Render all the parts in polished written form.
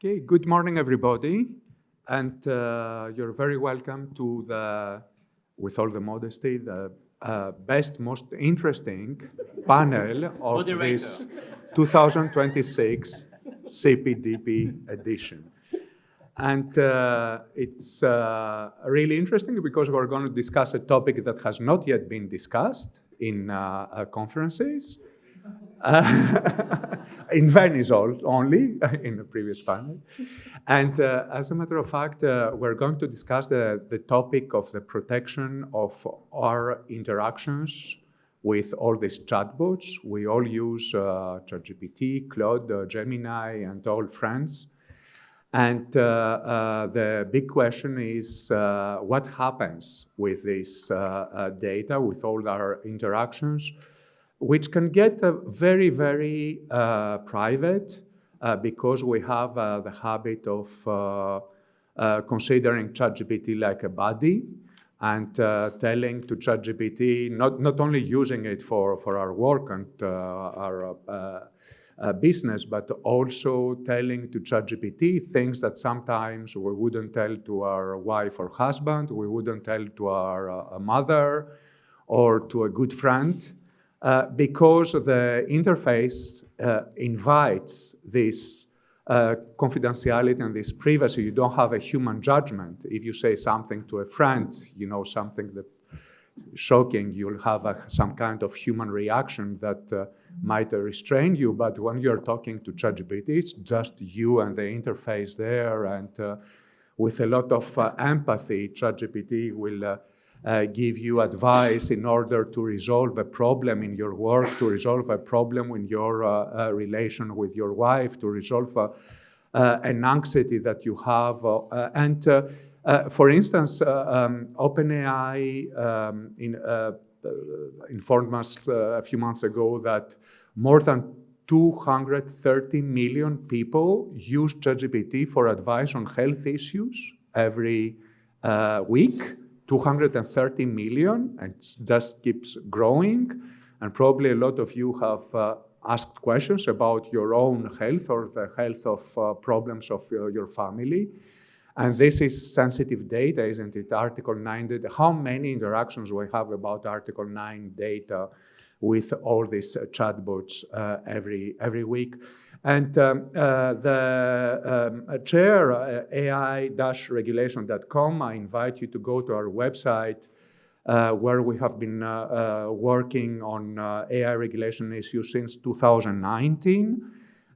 Okay, good morning, everybody. And you're very welcome to the, with all the modesty, the best, most interesting panel of this 2026 CPDP edition. And it's really interesting because we're going to discuss a topic that has not yet been discussed in conferences. In Venice only, in the previous panel. And as a matter of fact, we're going to discuss the topic of the protection of our interactions with all these chatbots. We all use ChatGPT, Claude, Gemini, and all friends. And the big question is what happens with this data, with all our interactions, which can get very, very private because we have the habit of considering ChatGPT like a buddy and telling to ChatGPT, not only using it for our work and our business, but also telling to ChatGPT things that sometimes we wouldn't tell to our wife or husband, we wouldn't tell to our mother or to a good friend. Because the interface invites this confidentiality and this privacy. You don't have a human judgment. If you say something to a friend, something that shocking, you'll have some kind of human reaction that might restrain you. But when you're talking to ChatGPT, it's just you and the interface there. And with a lot of empathy, ChatGPT will give you advice in order to resolve a problem in your work, to resolve a problem in your relation with your wife, to resolve an anxiety that you have. For instance, OpenAI informed us a few months ago that more than 230 million people use ChatGPT for advice on health issues every week. 230 million, and it just keeps growing. And probably a lot of you have asked questions about your own health or the health of problems of your family. And this is sensitive data, isn't it? Article 9 data. How many interactions we have about Article 9 data with all these chatbots every week? And the chair, ai-regulation.com, I invite you to go to our website where we have been working on AI regulation issues since 2019.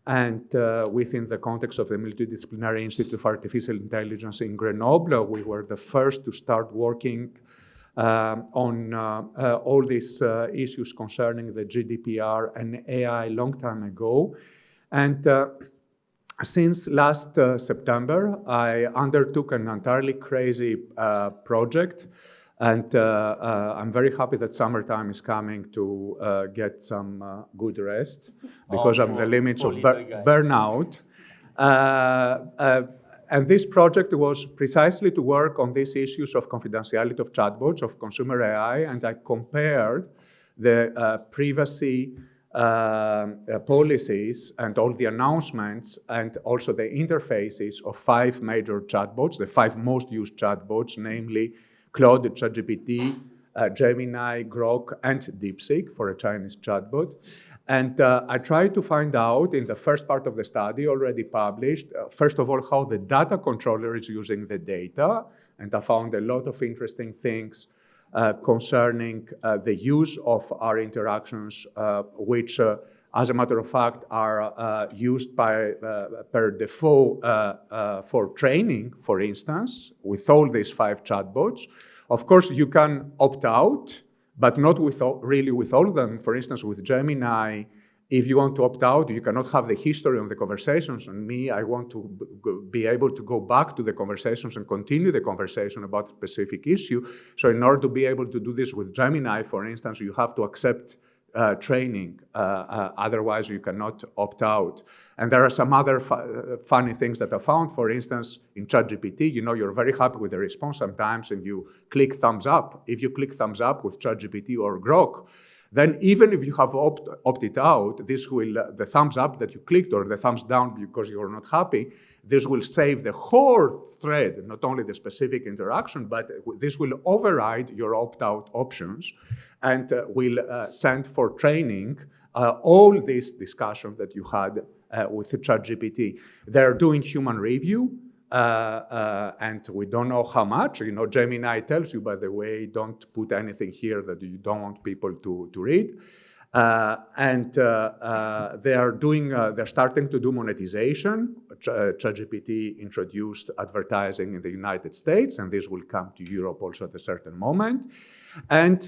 And within the context of the Multidisciplinary Institute of Artificial Intelligence in Grenoble, we were the first to start working on all these issues concerning the GDPR and AI long time ago. And since last September, I undertook an entirely crazy project. And I'm very happy that summertime is coming to get some good rest because of the limits of burnout. And this project was precisely to work on these issues of confidentiality of chatbots, of consumer AI, and I compared the privacy policies and all the announcements and also the interfaces of 5 major chatbots, the 5 most used chatbots, namely Claude, ChatGPT, Gemini, Grok, and DeepSeek for a Chinese chatbot. And I tried to find out in the first part of the study already published, first of all, how the data controller is using the data. And I found a lot of interesting things concerning the use of our interactions, which, as a matter of fact, are used per default for training, for instance, with all these 5 chatbots. Of course, you can opt out, but not really with all of them. For instance, with Gemini, if you want to opt out, you cannot have the history of the conversations. And me, I want to be able to go back to the conversations and continue the conversation about a specific issue. So in order to be able to do this with Gemini, for instance, you have to accept training. Otherwise, you cannot opt out. And there are some other funny things that I found. For instance, in ChatGPT, you're very happy with the response sometimes, and you click thumbs up. If you click thumbs up with ChatGPT or Grok, Then even if you have opted out, this will, the thumbs up that you clicked or the thumbs down because you're not happy, this will save the whole thread, not only the specific interaction, but this will override your opt-out options and will send for training all this discussion that you had with ChatGPT. They're doing human review, and we don't know how much. You know, Gemini tells you, by the way, don't put anything here that you don't want people to read. They're starting to do monetization. ChatGPT introduced advertising in the United States, and this will come to Europe also at a certain moment. And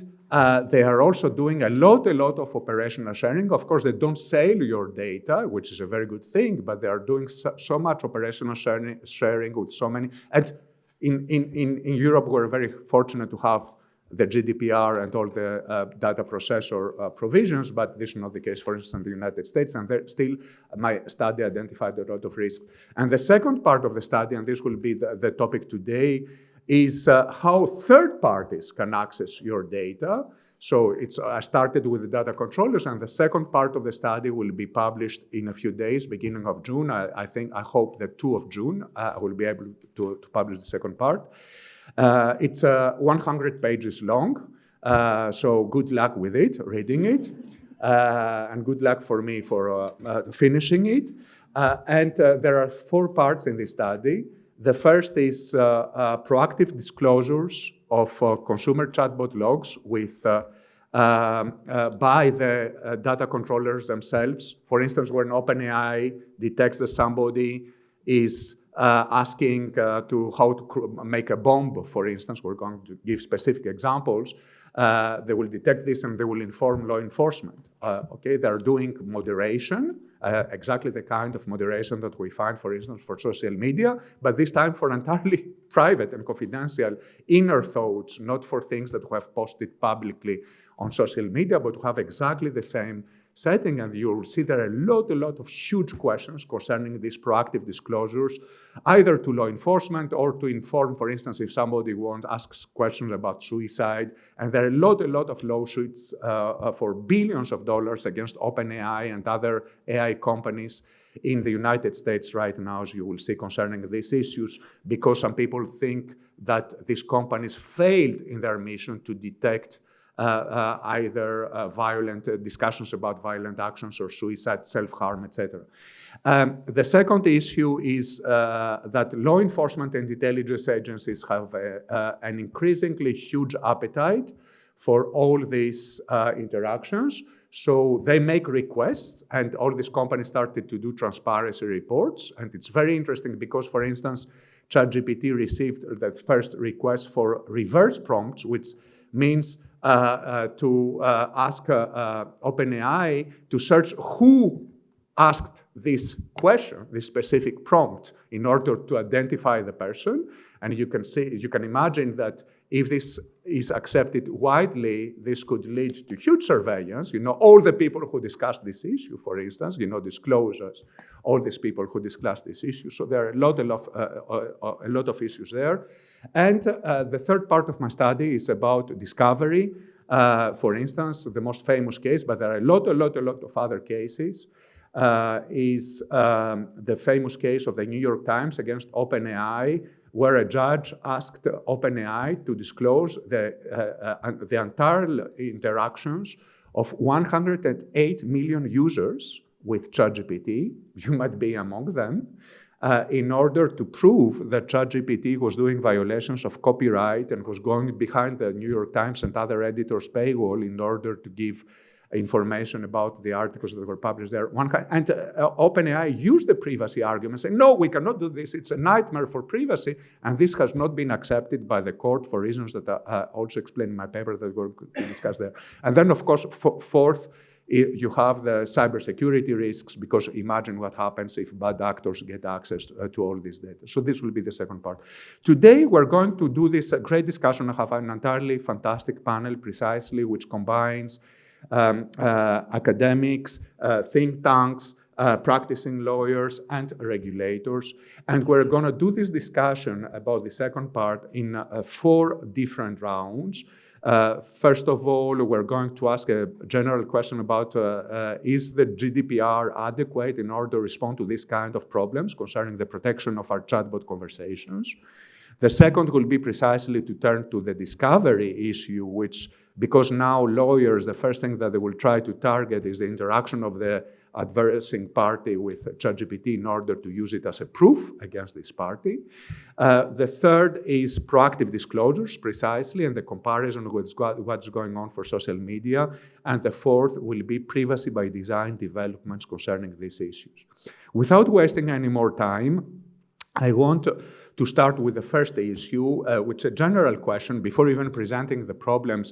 they are also doing a lot of operational sharing. Of course, they don't sell your data, which is a very good thing, but they are doing so much operational sharing with so many. And in Europe, we're very fortunate to have the GDPR and all the data processor provisions, but this is not the case, for instance, in the United States, and there still, my study identified a lot of risk. And the second part of the study, and this will be the topic today, is how third parties can access your data. So I started with the data controllers, and the second part of the study will be published in a few days, beginning of June. I hope the 2 of June, I will be able to publish the second part. It's 100 pages long, so good luck with it, reading it, and good luck for me for finishing it. And there are 4 parts in this study. The first is proactive disclosures of consumer chatbot logs with by the data controllers themselves. For instance, when OpenAI detects that somebody is asking how to make a bomb, for instance, we're going to give specific examples, they will detect this and they will inform law enforcement. Okay, they're doing moderation, exactly the kind of moderation that we find, for instance, for social media, but this time for entirely private and confidential inner thoughts, not for things that we have posted publicly on social media, but to have exactly the same setting. And you will see there are a lot of huge questions concerning these proactive disclosures, either to law enforcement or to inform, for instance, if somebody asks questions about suicide. And there are a lot of lawsuits for billions of dollars against OpenAI and other AI companies in the United States right now, as you will see, concerning these issues, because some people think that these companies failed in their mission to detect either violent discussions about violent actions or suicide, self-harm, etc. The second issue is that law enforcement and intelligence agencies have an increasingly huge appetite for all these interactions. So they make requests, and all these companies started to do transparency reports. And it's very interesting because, for instance, ChatGPT received the first request for reverse prompts, which means to ask OpenAI to search who asked this question, this specific prompt, in order to identify the person. And you can imagine that if this is accepted widely, this could lead to huge surveillance. You know, all the people who discussed this issue, for instance, disclosures, all these people who discussed this issue. So there are a lot of issues there. And the third part of my study is about discovery. For instance, the most famous case, but there are a lot of other cases, is the famous case of the New York Times against OpenAI, where a judge asked OpenAI to disclose the entire interactions of 108 million users with ChatGPT. You might be among them, in order to prove that ChatGPT was doing violations of copyright and was going behind the New York Times and other editors' paywall in order to give information about the articles that were published there. And OpenAI used the privacy argument, saying, no, we cannot do this. It's a nightmare for privacy. And this has not been accepted by the court for reasons that I also explain in my paper that we're going to discuss there. And then, of course, fourth, you have the cybersecurity risks, because imagine what happens if bad actors get access to all this data. So this will be the second part. Today, we're going to do this great discussion. I have an entirely fantastic panel, precisely, which combines academics, think tanks, practicing lawyers, and regulators. And we're going to do this discussion about the second part in 4 different rounds. First of all, we're going to ask a general question about is the GDPR adequate in order to respond to this kind of problems concerning the protection of our chatbot conversations. The second will be precisely to turn to the discovery issue, which, because now lawyers, the first thing that they will try to target is the interaction of the adversing party with ChatGPT in order to use it as a proof against this party. The third is proactive disclosures, precisely, and the comparison with what's going on for social media. And the fourth will be privacy by design developments concerning these issues. Without wasting any more time, I want to start with the first issue, which is a general question before even presenting the problems,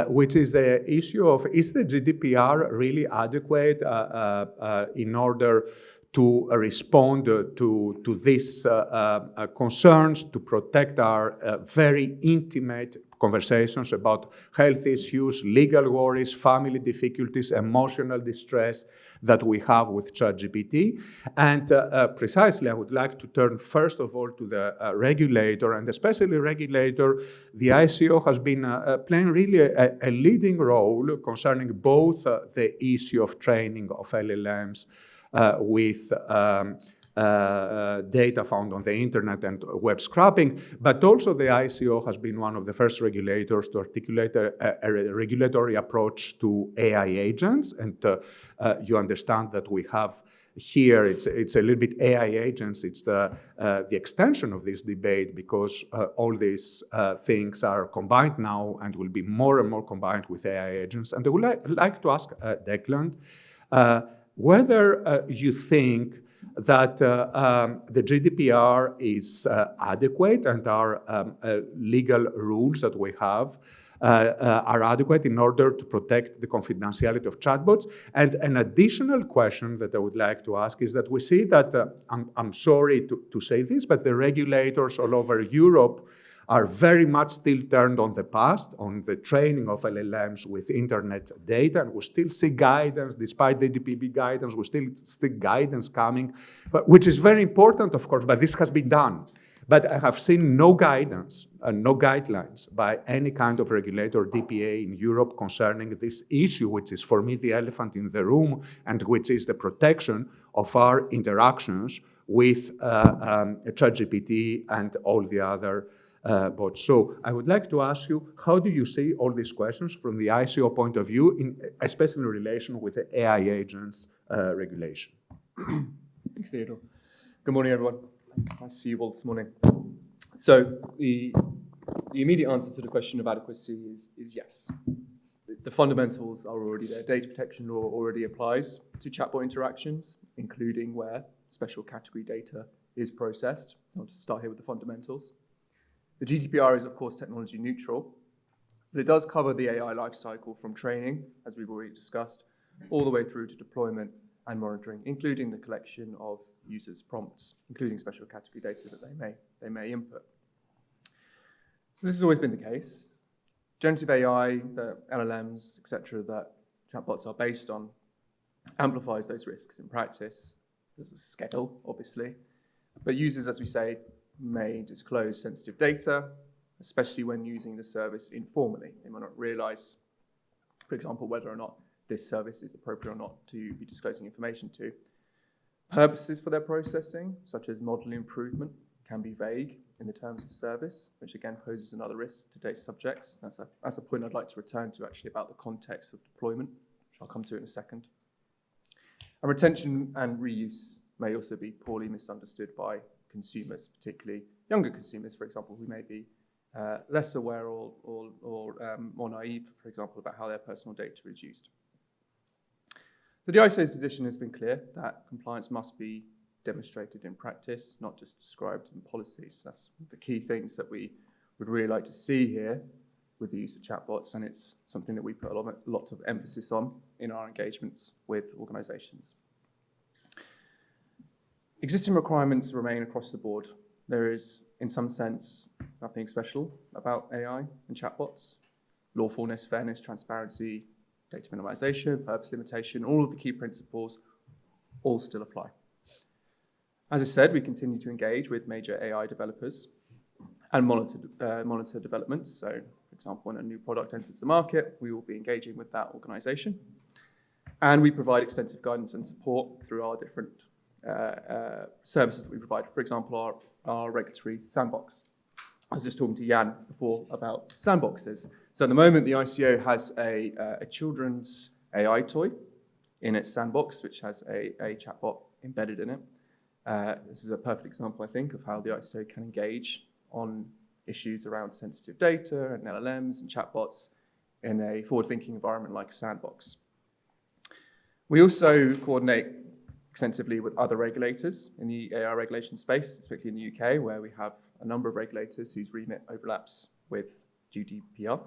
which is the issue of, is the GDPR really adequate in order to respond to these concerns, to protect our very intimate conversations about health issues, legal worries, family difficulties, emotional distress that we have with ChatGPT. And precisely, I would like to turn first of all to the regulator, and especially regulator. The ICO has been playing really a leading role concerning both the issue of training of LLMs with data found on the internet and web scraping, but also the ICO has been one of the first regulators to articulate a regulatory approach to AI agents. And you understand that we have here, it's a little bit AI agents, it's the extension of this debate, because all these things are combined now and will be more and more combined with AI agents. And I would like to ask Declan whether you think that the GDPR is adequate and our legal rules that we have are adequate in order to protect the confidentiality of chatbots. And an additional question that I would like to ask is that we see that, I'm sorry to say this, but the regulators all over Europe are very much still turned on the past, on the training of LLMs with internet data, and we still see guidance, despite the DPP guidance, we still see guidance coming, which is very important, of course, but this has been done. But I have seen no guidance, no guidelines by any kind of regulator, DPA in Europe concerning this issue, which is for me the elephant in the room, and which is the protection of our interactions with ChatGPT and all the other bots. So I would like to ask you, how do you see all these questions from the ICO point of view, especially in relation with the AI agents regulation? Thanks, Theodore. Good morning, everyone. Nice to see you all this morning. So the immediate answer to the question of adequacy is yes. The fundamentals are already there. Data protection law already applies to chatbot interactions, including where special category data is processed. I'll just start here with the fundamentals. The GDPR is, of course, technology neutral, but it does cover the AI lifecycle from training, as we've already discussed, all the way through to deployment and monitoring, including the collection of users' prompts, including special category data that they may input. So this has always been the case. Generative AI, the LLMs, etc., that chatbots are based on, amplifies those risks in practice. There's a scale, obviously, but users, as we say, may disclose sensitive data, especially when using the service informally. They might not realize, for example, whether or not this service is appropriate or not to be disclosing information to. Purposes for their processing, such as model improvement, can be vague in the terms of service, which again poses another risk to data subjects. That's a point I'd like to return to actually about the context of deployment, which I'll come to in a second. And retention and reuse may also be poorly misunderstood by consumers, particularly younger consumers, for example, who may be less aware or more naive, for example, about how their personal data is used. So the ICO's position has been clear that compliance must be demonstrated in practice, not just described in policies. That's the key things that we would really like to see here with the use of chatbots, and it's something that we put lots of emphasis on in our engagements with organizations. Existing requirements remain across the board. There is, in some sense, nothing special about AI and chatbots. Lawfulness, fairness, transparency, data minimization, purpose limitation, all of the key principles all still apply. As I said, we continue to engage with major AI developers and monitor developments. So, for example, when a new product enters the market, we will be engaging with that organization. And we provide extensive guidance and support through our different services that we provide. For example, our regulatory sandbox. I was just talking to Jan before about sandboxes. So at the moment, the ICO has a children's AI toy in its sandbox, which has a chatbot embedded in it. This is a perfect example, I think, of how the ICO can engage on issues around sensitive data and LLMs and chatbots in a forward-thinking environment like a sandbox. We also coordinate extensively with other regulators in the AI regulation space, especially in the UK, where we have a number of regulators whose remit overlaps with GDPR.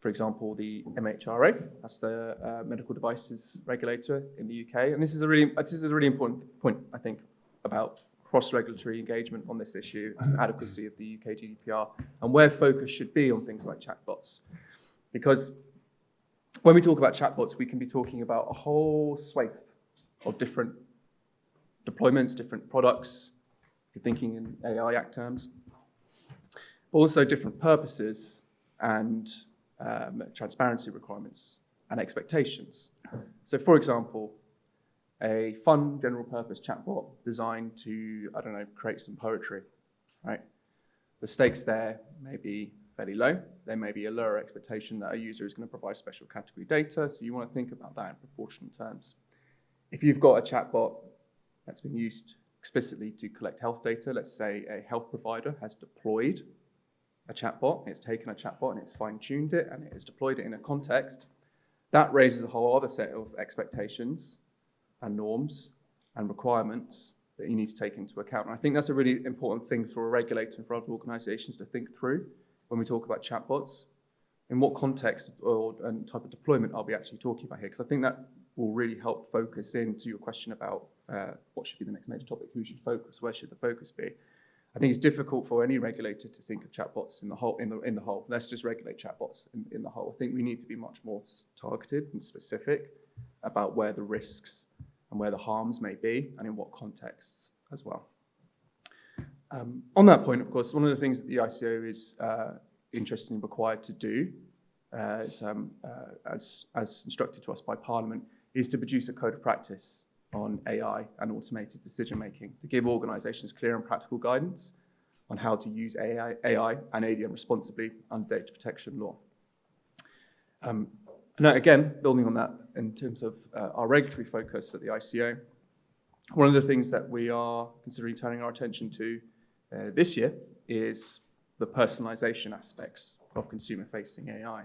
For example, the MHRA, that's the medical devices regulator in the UK. And this is a really important point, I think, about cross-regulatory engagement on this issue and adequacy of the UK GDPR and where focus should be on things like chatbots. Because when we talk about chatbots, we can be talking about a whole swathe of different deployments, different products, if you're thinking in AI Act terms, but also different purposes and transparency requirements and expectations. So for example, a fun general purpose chatbot designed to, I don't know, create some poetry, right? The stakes there may be fairly low. There may be a lower expectation that a user is going to provide special category data, so you want to think about that in proportional terms. If you've got a chatbot that's been used explicitly to collect health data, let's say a health provider has deployed a chatbot, it's taken a chatbot and it's fine-tuned it and it has deployed it in a context, that raises a whole other set of expectations and norms and requirements that you need to take into account. And I think that's a really important thing for a regulator and for other organizations to think through when we talk about chatbots. In what context and type of deployment are we actually talking about here? Because I think that will really help focus into your question about what should be the next major topic, who should focus, where should the focus be? I think it's difficult for any regulator to think of chatbots in the whole. Let's just regulate chatbots in the whole. I think we need to be much more targeted and specific about where the risks and where the harms may be and in what contexts as well. On that point, of course, one of the things that the ICO is interested and required to do, as instructed to us by Parliament, is to produce a code of practice on AI and automated decision-making to give organisations clear and practical guidance on how to use AI and ADM responsibly under data protection law. Now, again, building on that in terms of our regulatory focus at the ICO, one of the things that we are considering turning our attention to this year is the personalisation aspects of consumer-facing AI.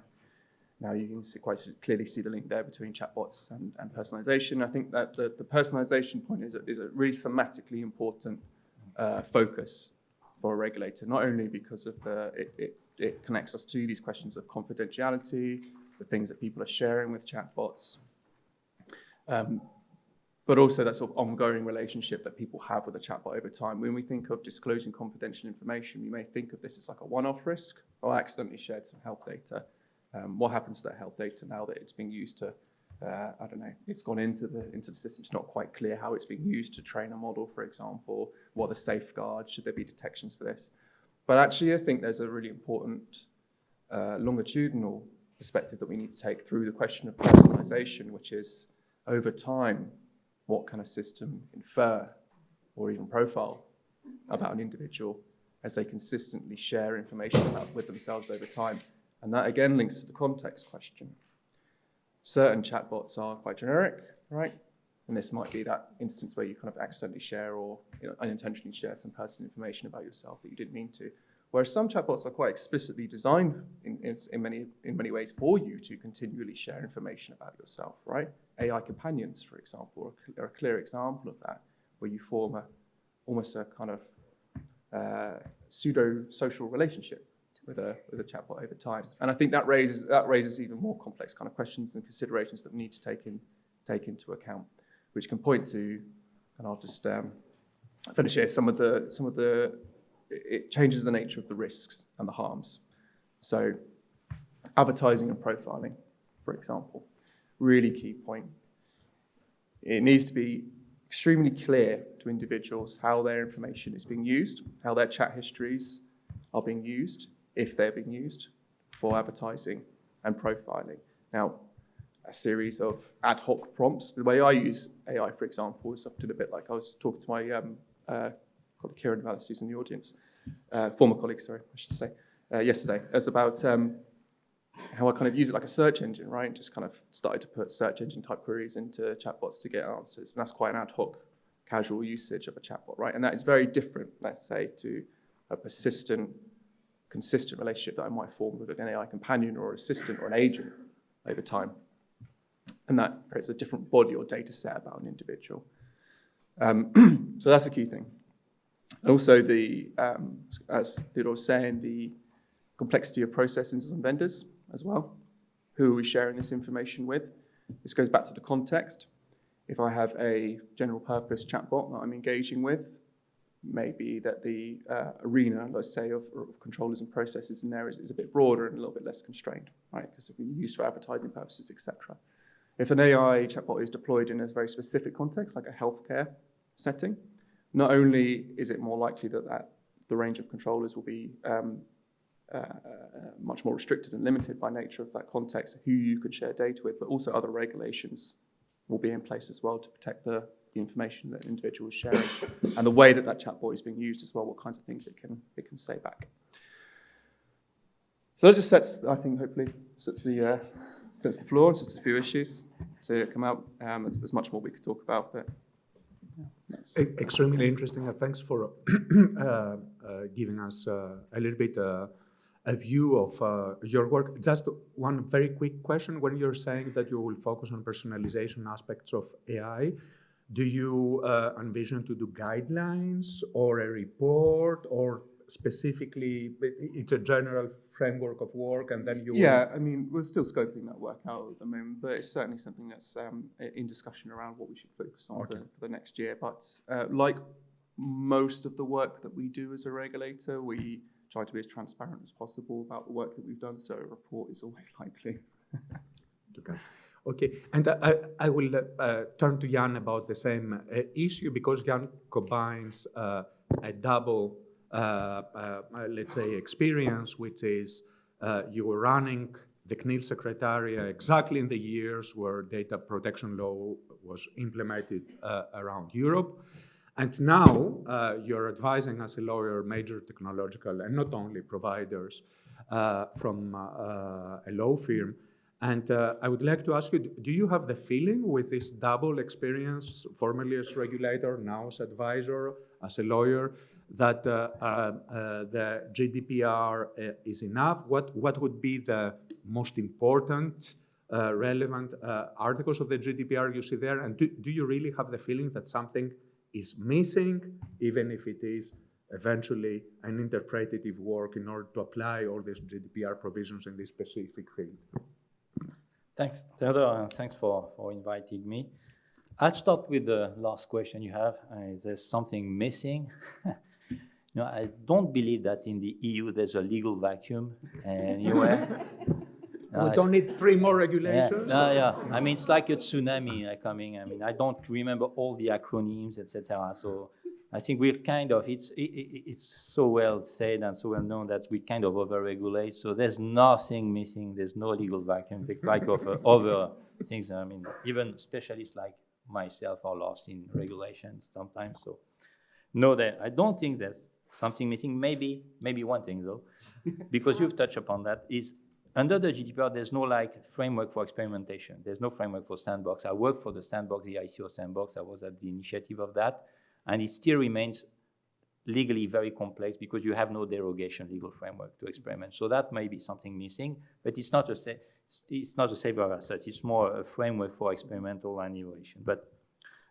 Now, you can quite clearly see the link there between chatbots and personalisation. I think that the personalisation point is a really thematically important focus for a regulator, not only because of it connects us to these questions of confidentiality, the things that people are sharing with chatbots, but also that sort of ongoing relationship that people have with a chatbot over time. When we think of disclosing confidential information, we may think of this as like a one-off risk. Oh, I accidentally shared some health data. What happens to that health data now that it's being used to, I don't know, it's gone into the system. It's not quite clear how it's being used to train a model, for example. What are the safeguards? Should there be detections for this? But actually, I think there's a really important longitudinal perspective that we need to take through the question of personalization, which is, over time, what can a system infer or even profile about an individual as they consistently share information with themselves over time? And that again links to the context question. Certain chatbots are quite generic, right? And this might be that instance where you kind of accidentally share or unintentionally share some personal information about yourself that you didn't mean to. Whereas some chatbots are quite explicitly designed in many ways for you to continually share information about yourself, right? AI companions, for example, are a clear example of that, where you form almost a kind of pseudo-social relationship with a chatbot over time. And I think that raises even more complex kind of questions and considerations that we need to take into account, which can point to, and I'll just finish here, some of the it changes the nature of the risks and the harms. So advertising and profiling, for example, really key point. It needs to be extremely clear to individuals how their information is being used, how their chat histories are being used, if they're being used, for advertising and profiling. Now, a series of ad hoc prompts. The way I use AI, for example, is often a bit like I was talking to my colleague Kieran Vallis, who's in the audience, former colleague, sorry, I should say, yesterday. It's about how I kind of use it like a search engine, right? Just kind of started to put search engine type queries into chatbots to get answers. And that's quite an ad hoc, casual usage of a chatbot, right? And that is very different, let's say, to a persistent, consistent relationship that I might form with an AI companion or assistant or an agent over time. And that creates a different body or data set about an individual. So that's a key thing. And also as Theodore was saying, the complexity of processes and vendors as well. Who are we sharing this information with? This goes back to the context. If I have a general purpose chatbot that I'm engaging with, maybe that the arena, let's say, of controllers and processes in there is a bit broader and a little bit less constrained, right? Because it can be used for advertising purposes, etc. If an AI chatbot is deployed in a very specific context, like a healthcare setting, not only is it more likely that the range of controllers will be much more restricted and limited by nature of that context, who you could share data with, but also other regulations will be in place as well to protect the information that an individual is sharing and the way that chatbot is being used as well, what kinds of things it can say back. So that just sets, I think, hopefully, sets the floor, sets a few issues to come out. There's much more we could talk about, but yeah, extremely interesting. Thanks for giving us a little bit a view of your work. Just one very quick question. When you're saying that you will focus on personalization aspects of AI, do you envision to do guidelines or a report, or specifically it's a general framework of work and then you Yeah, I mean, we're still scoping that work out at the moment, but it's certainly something that's in discussion around what we should focus on for the next year. But like most of the work that we do as a regulator, we try to be as transparent as possible about the work that we've done, so a report is always likely. Okay, and I will turn to Jan about the same issue, because Jan combines a double, let's say, experience, which is you were running the CNIL Secretariat exactly in the years where data protection law was implemented around Europe. And now you're advising as a lawyer major technological and not only providers from a law firm. And I would like to ask you, do you have the feeling with this double experience, formerly as regulator, now as advisor, as a lawyer, that the GDPR is enough? What would be the most important, relevant articles of the GDPR you see there? And do you really have the feeling that something is missing, even if it is eventually an interpretative work in order to apply all these GDPR provisions in this specific field? Thanks, Theodore, and thanks for inviting me. I'll start with the last question you have. Is there something missing? No, I don't believe that in the EU there's a legal vacuum anywhere. We don't need 3 more regulations? Yeah. I mean, it's like a tsunami coming. I mean, I don't remember all the acronyms, etc. So I think we're kind of, it's so well said and so well known that we kind of over-regulate. So there's nothing missing. There's no legal vacuum. They try to offer other things. I mean, even specialists like myself are lost in regulations sometimes. So no, I don't think there's something missing. Maybe one thing though, because you've touched upon that, is under the GDPR, there's no framework for experimentation. There's no framework for sandbox. I work for the sandbox, the ICO sandbox. I was at the initiative of that. And it still remains legally very complex because you have no derogation legal framework to experiment. So that may be something missing, but it's not a saver of assets. It's more a framework for experimental and innovation. But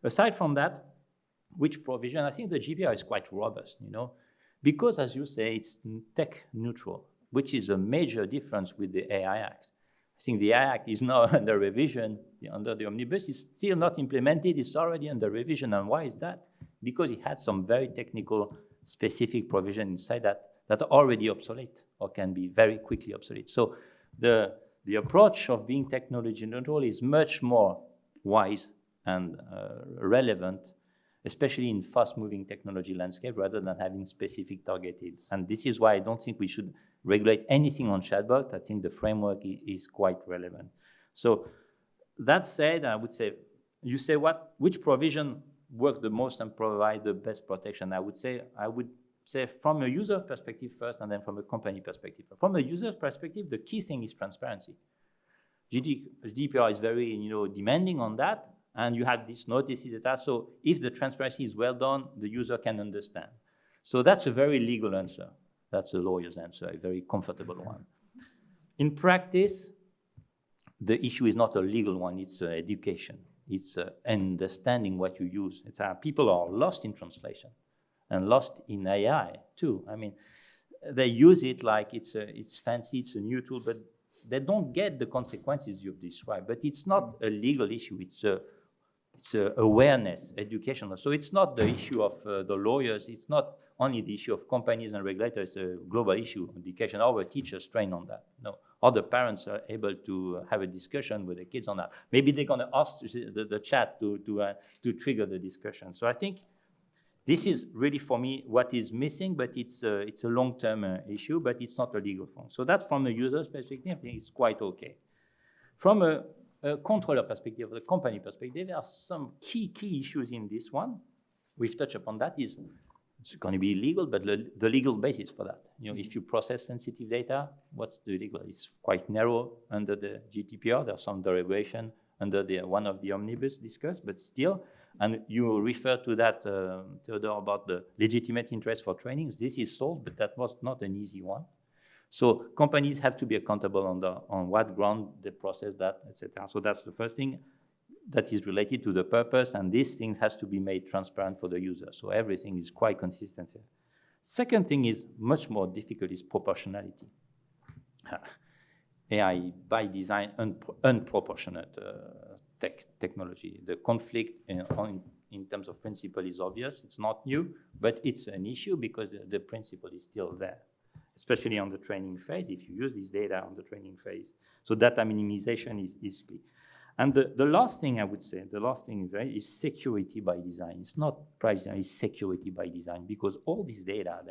aside from that, which provision? I think the GDPR is quite robust, because, as you say, it's tech neutral, which is a major difference with the AI Act. I think the AI Act is now under revision, under the omnibus. It's still not implemented. It's already under revision. And why is that? Because it had some very technical, specific provision inside that are already obsolete or can be very quickly obsolete. So the approach of being technology neutral is much more wise and relevant, especially in fast-moving technology landscape, rather than having specific targeted. And this is why I don't think we should regulate anything on chatbot. I think the framework is quite relevant. So that said, I would say, you say which provision work the most and provide the best protection? I would say from a user perspective first, and then from a company perspective. From a user perspective, the key thing is transparency. GDPR is very, demanding on that, and you have these notices, etc. So if the transparency is well done, the user can understand. So that's a very legal answer. That's a lawyer's answer, a very comfortable one. In practice, the issue is not a legal one, it's education. It's understanding what you use. People are lost in translation and lost in AI too. I mean, they use it like it's fancy, it's a new tool, but they don't get the consequences you've described. But it's not a legal issue, it's a awareness, educational. So it's not the issue of the lawyers, it's not only the issue of companies and regulators, it's a global issue, education. Our teachers train on that. No, other parents are able to have a discussion with the kids on that. Maybe they're going to ask the chat to trigger the discussion. So I think this is really, for me, what is missing, but it's a long-term issue, but it's not a legal form. So that, from a user's perspective, I think is quite okay. From a controller perspective, the company perspective, there are some key issues in this one. We've touched upon that. It's going to be illegal, but the legal basis for that. If you process sensitive data, what's the legal? It's quite narrow under the GDPR. There's some derogation under one of the omnibus discussed, but still. And you refer to that, Theodore, about the legitimate interest for trainings. This is solved, but that was not an easy one. So companies have to be accountable on what ground they process that, etc. So that's the first thing that is related to the purpose, and these things has to be made transparent for the user. So everything is quite consistent here. Second thing is much more difficult is proportionality. AI by design unproportionate technology. The conflict in terms of principle is obvious. It's not new, but it's an issue because the principle is still there, especially on the training phase, if you use this data on the training phase. So data minimization is key. And the last thing I would say, is security by design. It's not privacy, it's security by design, because all this data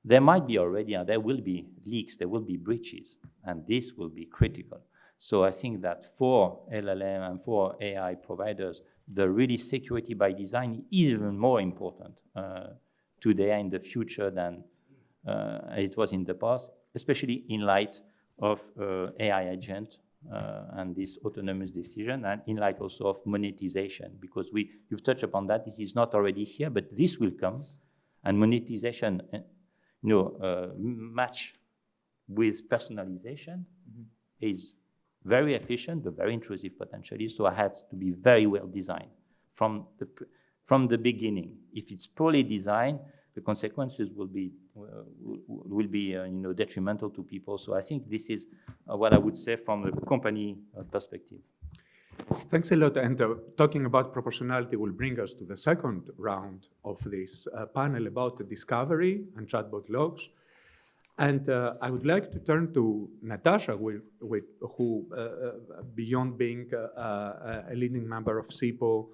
there might be already, and there will be leaks, there will be breaches, and this will be critical. So I think that for LLM and for AI providers, the really security by design is even more important today and in the future than it was in the past, especially in light of AI agent and this autonomous decision, and in light also of monetization, because you've touched upon that. This is not already here, but this will come, and monetization, match with personalization is very efficient, but very intrusive potentially. So it has to be very well designed from the beginning. If it's poorly designed, the consequences will be detrimental to people. So I think this is what I would say from the company perspective. Thanks a lot. And talking about proportionality will bring us to the second round of this panel about the discovery and chatbot logs. And I would like to turn to Natasha, who beyond being a leading member of SIPO,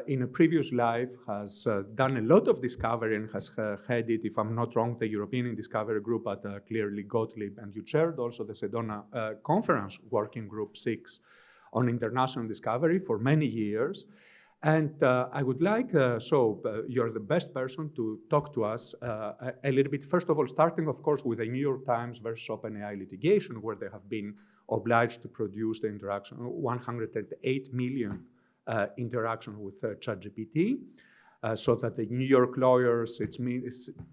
in a previous life has done a lot of discovery and has headed, if I'm not wrong, the European Discovery Group at clearly Gottlieb, and you chaired also the Sedona Conference Working Group 6 on international discovery for many years. And I would like, you're the best person to talk to us a little bit, first of all, starting, of course, with the New York Times versus OpenAI litigation, where they have been obliged to produce the interaction, 108 million interaction with ChatGPT, so that the New York lawyers,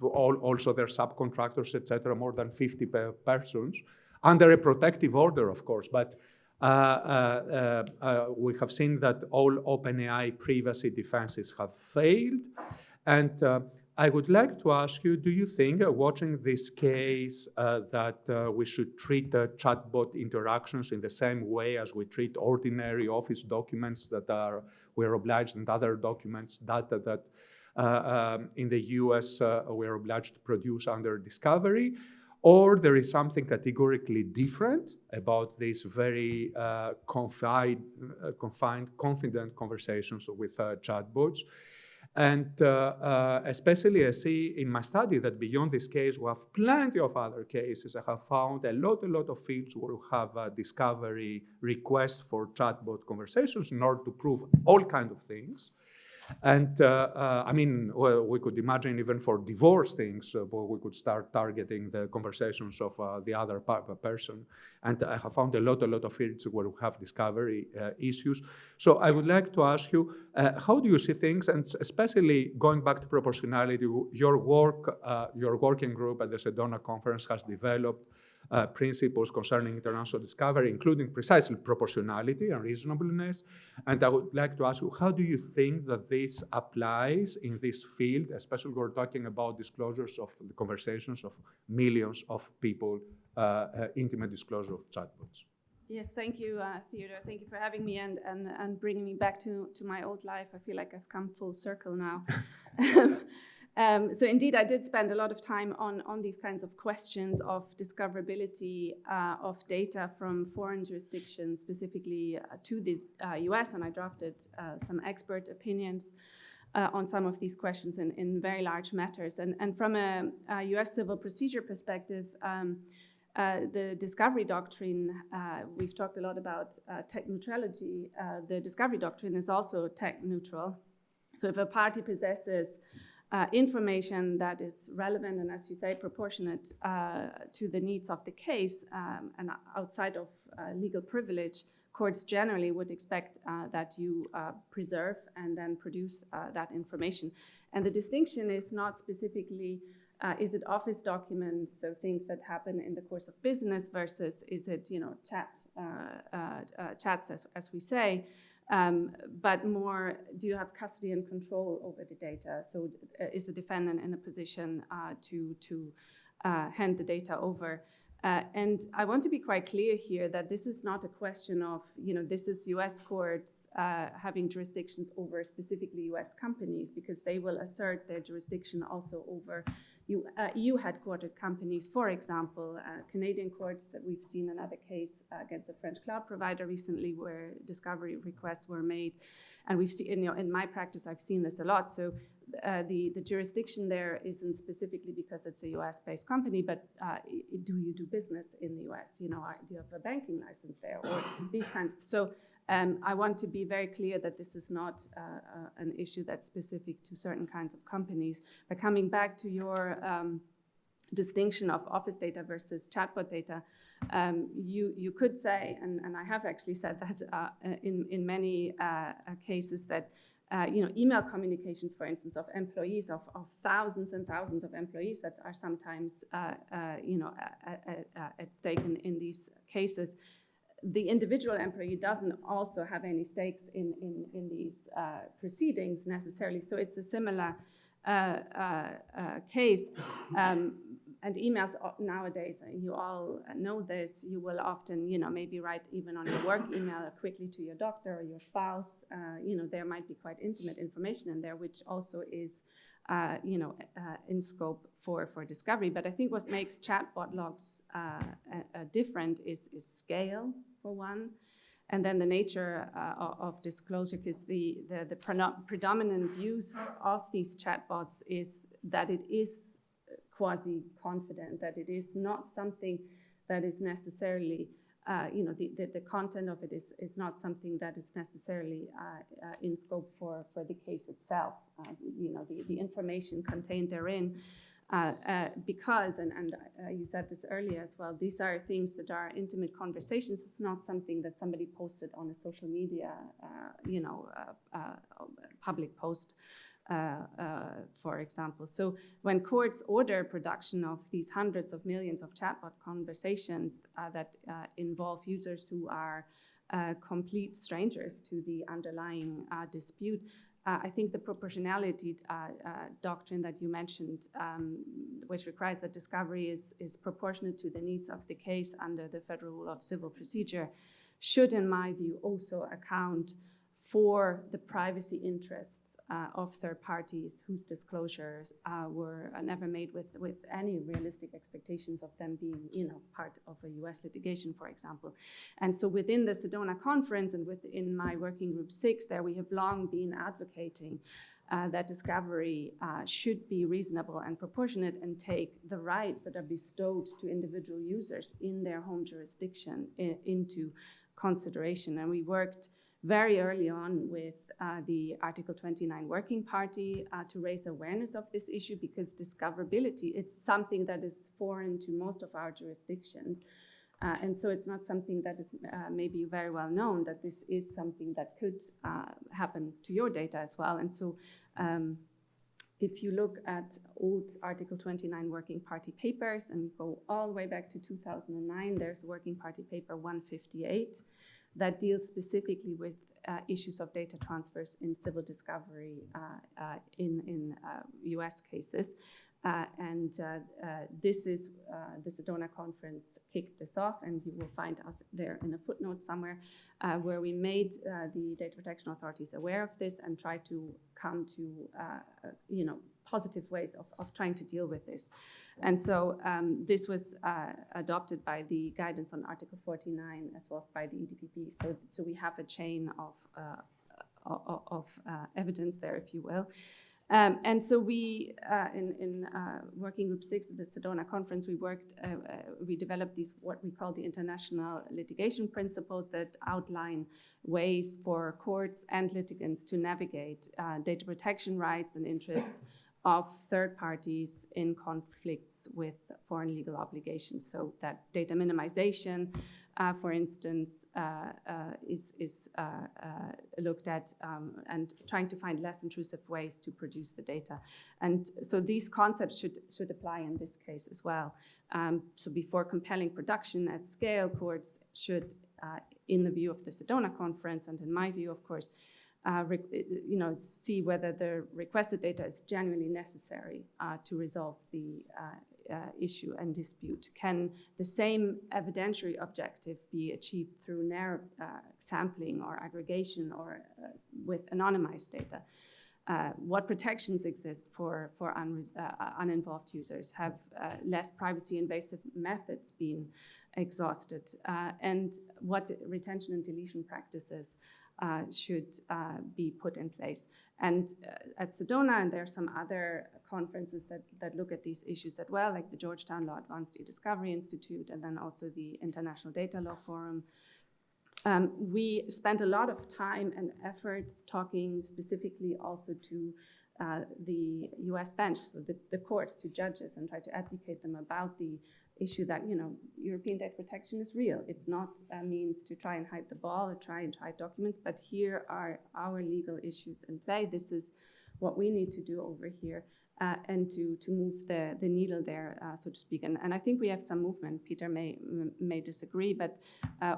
also their subcontractors, etc., more than 50 persons, under a protective order, of course, but we have seen that all OpenAI privacy defenses have failed. And I would like to ask you, do you think, watching this case, that we should treat chatbot interactions in the same way as we treat ordinary office documents that we're obliged, and other documents, data that in the US we're obliged to produce under discovery? or there is something categorically different about these very confined, confident conversations with chatbots. And especially I see in my study that beyond this case, we have plenty of other cases. I have found a lot of fields where we have a discovery request for chatbot conversations in order to prove all kinds of things. And I mean, well, we could imagine even for divorce things, where we could start targeting the conversations of the other person. And I have found a lot of fields where we have discovery issues. So I would like to ask you, how do you see things? And especially going back to proportionality, your working group at the Sedona conference has developed principles concerning international discovery, including precisely proportionality and reasonableness. And I would like to ask you, how do you think that this applies in this field, especially when we're talking about disclosures of the conversations of millions of people, intimate disclosure of chatbots? Yes, thank you, Theodore. Thank you for having me and bringing me back to my old life. I feel like I've come full circle now. So indeed, I did spend a lot of time on these kinds of questions of discoverability of data from foreign jurisdictions, specifically to the US, and I drafted some expert opinions on some of these questions in very large matters. And from a US civil procedure perspective, the discovery doctrine, we've talked a lot about tech neutrality. The discovery doctrine is also tech neutral. So if a party possesses information that is relevant and, as you say, proportionate to the needs of the case and outside of legal privilege, courts generally would expect that you preserve and then produce that information. And the distinction is not specifically, is it office documents, so things that happen in the course of business, versus is it, chats, as we say, but more, do you have custody and control over the data? So is the defendant in a position to hand the data over? And I want to be quite clear here that this is not a question of, this is US courts having jurisdictions over specifically US companies, because they will assert their jurisdiction also over EU headquartered companies. For example, Canadian courts, that we've seen another case against a French cloud provider recently where discovery requests were made. And we've seen, in my practice, I've seen this a lot. So the jurisdiction there isn't specifically because it's a US-based company, but do you do business in the US? Do you have a banking license there, or these kinds of, so I want to be very clear that this is not an issue that's specific to certain kinds of companies. But coming back to your distinction of office data versus chatbot data, you could say, and I have actually said that in many cases, that email communications, for instance, of employees, of thousands and thousands of employees that are sometimes at stake in these cases. The individual employee doesn't also have any stakes in these proceedings necessarily. So it's a similar case. And emails nowadays, you all know this, you will often, maybe write even on your work email quickly to your doctor or your spouse. There might be quite intimate information in there, which also is, in scope for discovery. But I think what makes chatbot logs different is scale, for one, and then the nature of disclosure, because the predominant use of these chatbots is that it is quasi-confident, that it is not something that is necessarily, the content of it is not something that is necessarily in scope for the case itself. The information contained therein, because, and you said this earlier as well, these are things that are intimate conversations. It's not something that somebody posted on a social media, public post, for example. So when courts order production of these hundreds of millions of chatbot conversations that involve users who are complete strangers to the underlying dispute, I think the proportionality doctrine that you mentioned, which requires that discovery is proportionate to the needs of the case under the Federal Rule of Civil Procedure, should, in my view, also account for the privacy interests of third parties whose disclosures were never made with any realistic expectations of them being, part of a US litigation, for example. And so within the Sedona conference and within my working group 6 there, we have long been advocating that discovery should be reasonable and proportionate and take the rights that are bestowed to individual users in their home jurisdiction into consideration. And we worked very early on with the Article 29 Working Party to raise awareness of this issue, because discoverability, it's something that is foreign to most of our jurisdictions. And so it's not something that is maybe very well known, that this is something that could happen to your data as well. And so if you look at old Article 29 Working Party papers and go all the way back to 2009, there's Working Party paper 158 that deals specifically with issues of data transfers in civil discovery in US cases. This is the Sedona conference kicked this off, and you will find us there in a footnote somewhere, where we made the data protection authorities aware of this and tried to come to positive ways of trying to deal with this. And so this was adopted by the guidance on Article 49 as well by the EDPB. So we have a chain of evidence there, if you will. And so we, in Working Group 6 at the Sedona Conference, we developed these, what we call the international litigation principles that outline ways for courts and litigants to navigate data protection rights and interests of third parties in conflicts with foreign legal obligations. So that data minimization, for instance, is looked at and trying to find less intrusive ways to produce the data. And so these concepts should apply in this case as well. So before compelling production at scale, courts should, in the view of the Sedona Conference and in my view, of course, see whether the requested data is genuinely necessary to resolve the issue and dispute. Can the same evidentiary objective be achieved through narrow sampling or aggregation or with anonymized data? What protections exist for uninvolved users? Have less privacy invasive methods been exhausted? And what retention and deletion practices should be put in place? And at Sedona, and there are some other conferences that look at these issues as well, like the Georgetown Law Advanced E-Discovery Institute, and then also the International Data Law Forum. We spent a lot of time and efforts talking specifically also to the US bench, so the courts, to judges, and try to educate them about the issue that, European data protection is real. It's not a means to try and hide the ball or try and hide documents, but here are our legal issues in play. This is what we need to do over here, and to move the needle there, so to speak. And I think we have some movement. Peter may disagree, but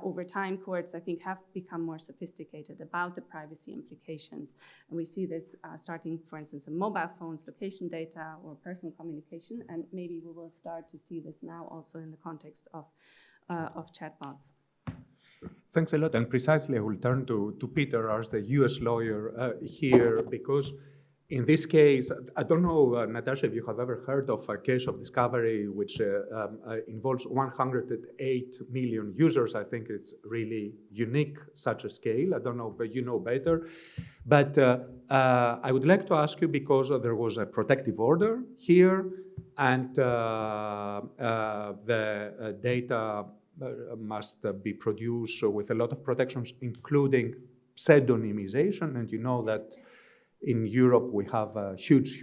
over time, courts, I think, have become more sophisticated about the privacy implications. And we see this starting, for instance, in mobile phones, location data, or personal communication, and maybe we will start to see this now also in the context of chatbots. Thanks a lot. And precisely, I will turn to Peter as the US lawyer here, because in this case, I don't know, Natasha, if you have ever heard of a case of discovery which involves 108 million users. I think it's really unique, such a scale. I don't know, but you know better. But I would like to ask you, because there was a protective order here, and the data must be produced with a lot of protections, including pseudonymization. And you know that in Europe, we have a huge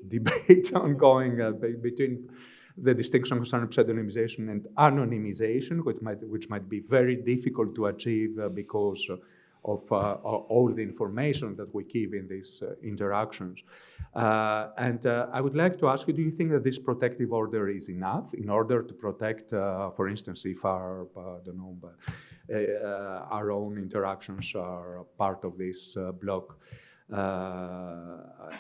debate ongoing between the distinction concerning pseudonymization and anonymization, which might be very difficult to achieve because of all the information that we give in these interactions. And I would like to ask you, do you think that this protective order is enough in order to protect, for instance, if our own interactions are part of this block?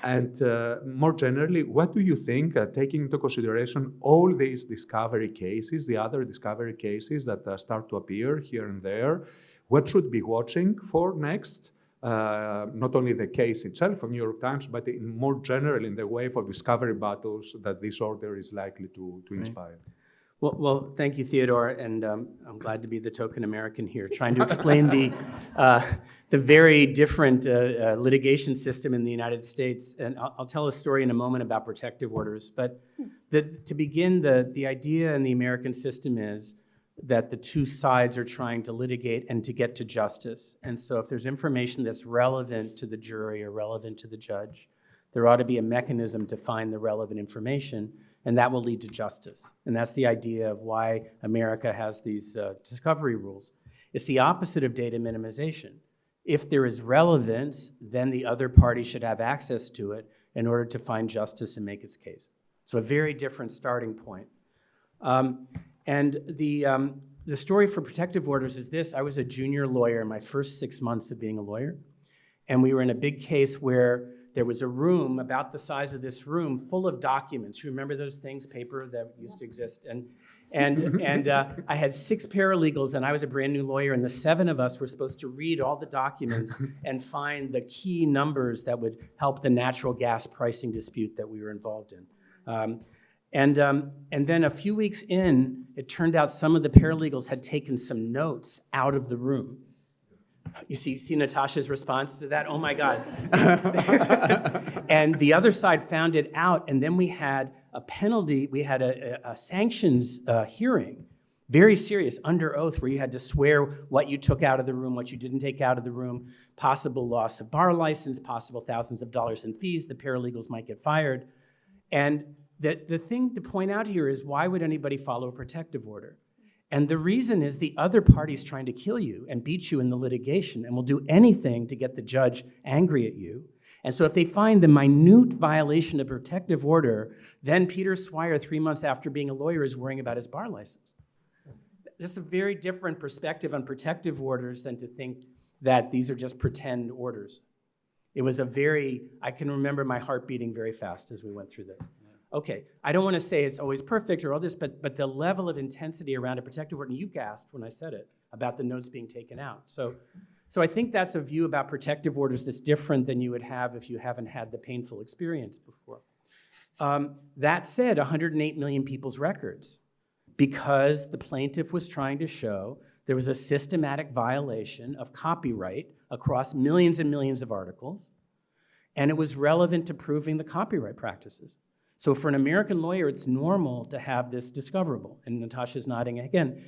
And more generally, what do you think, taking into consideration all these discovery cases, the other discovery cases that start to appear here and there, what should be watching for next? not only the case itself from New York Times, but in more general in the wave of discovery battles that this order is likely to inspire. Well, thank you, Theodore, and I'm glad to be the token American here, trying to explain the very different litigation system in the United States. And I'll tell a story in a moment about protective orders. But to begin, the idea in the American system is that the two sides are trying to litigate and to get to justice. And so if there's information that's relevant to the jury or relevant to the judge, there ought to be a mechanism to find the relevant information, and that will lead to justice. And that's the idea of why America has these discovery rules. It's the opposite of data minimization. If there is relevance, then the other party should have access to it in order to find justice and make its case. So a very different starting point. And the story for protective orders is this. I was a junior lawyer in my first 6 months of being a lawyer, and we were in a big case where there was a room about the size of this room full of documents. You remember those things, paper that used to exist? And I had 6 paralegals, and I was a brand new lawyer, and the 7 of us were supposed to read all the documents and find the key numbers that would help the natural gas pricing dispute that we were involved in. And then a few weeks in, it turned out some of the paralegals had taken some notes out of the room. You see Natasha's response to that? Oh my God. And the other side found it out, and then we had a penalty, we had a sanctions hearing, very serious, under oath, where you had to swear what you took out of the room, what you didn't take out of the room, possible loss of bar license, possible thousands of dollars in fees, the paralegals might get fired. And the thing to point out here is, why would anybody follow a protective order? And the reason is the other party's trying to kill you and beat you in the litigation and will do anything to get the judge angry at you. And so if they find the minute violation of protective order, then Peter Swire, 3 months after being a lawyer, is worrying about his bar license. This is a very different perspective on protective orders than to think that these are just pretend orders. It was I can remember my heart beating very fast as we went through this. Okay, I don't want to say it's always perfect or all this, but the level of intensity around a protective order, and you gasped when I said it, about the notes being taken out. So I think that's a view about protective orders that's different than you would have if you haven't had the painful experience before. That said, 108 million people's records, because the plaintiff was trying to show there was a systematic violation of copyright across millions and millions of articles, and it was relevant to proving the copyright practices. So for an American lawyer, it's normal to have this discoverable. And Natasha's nodding again.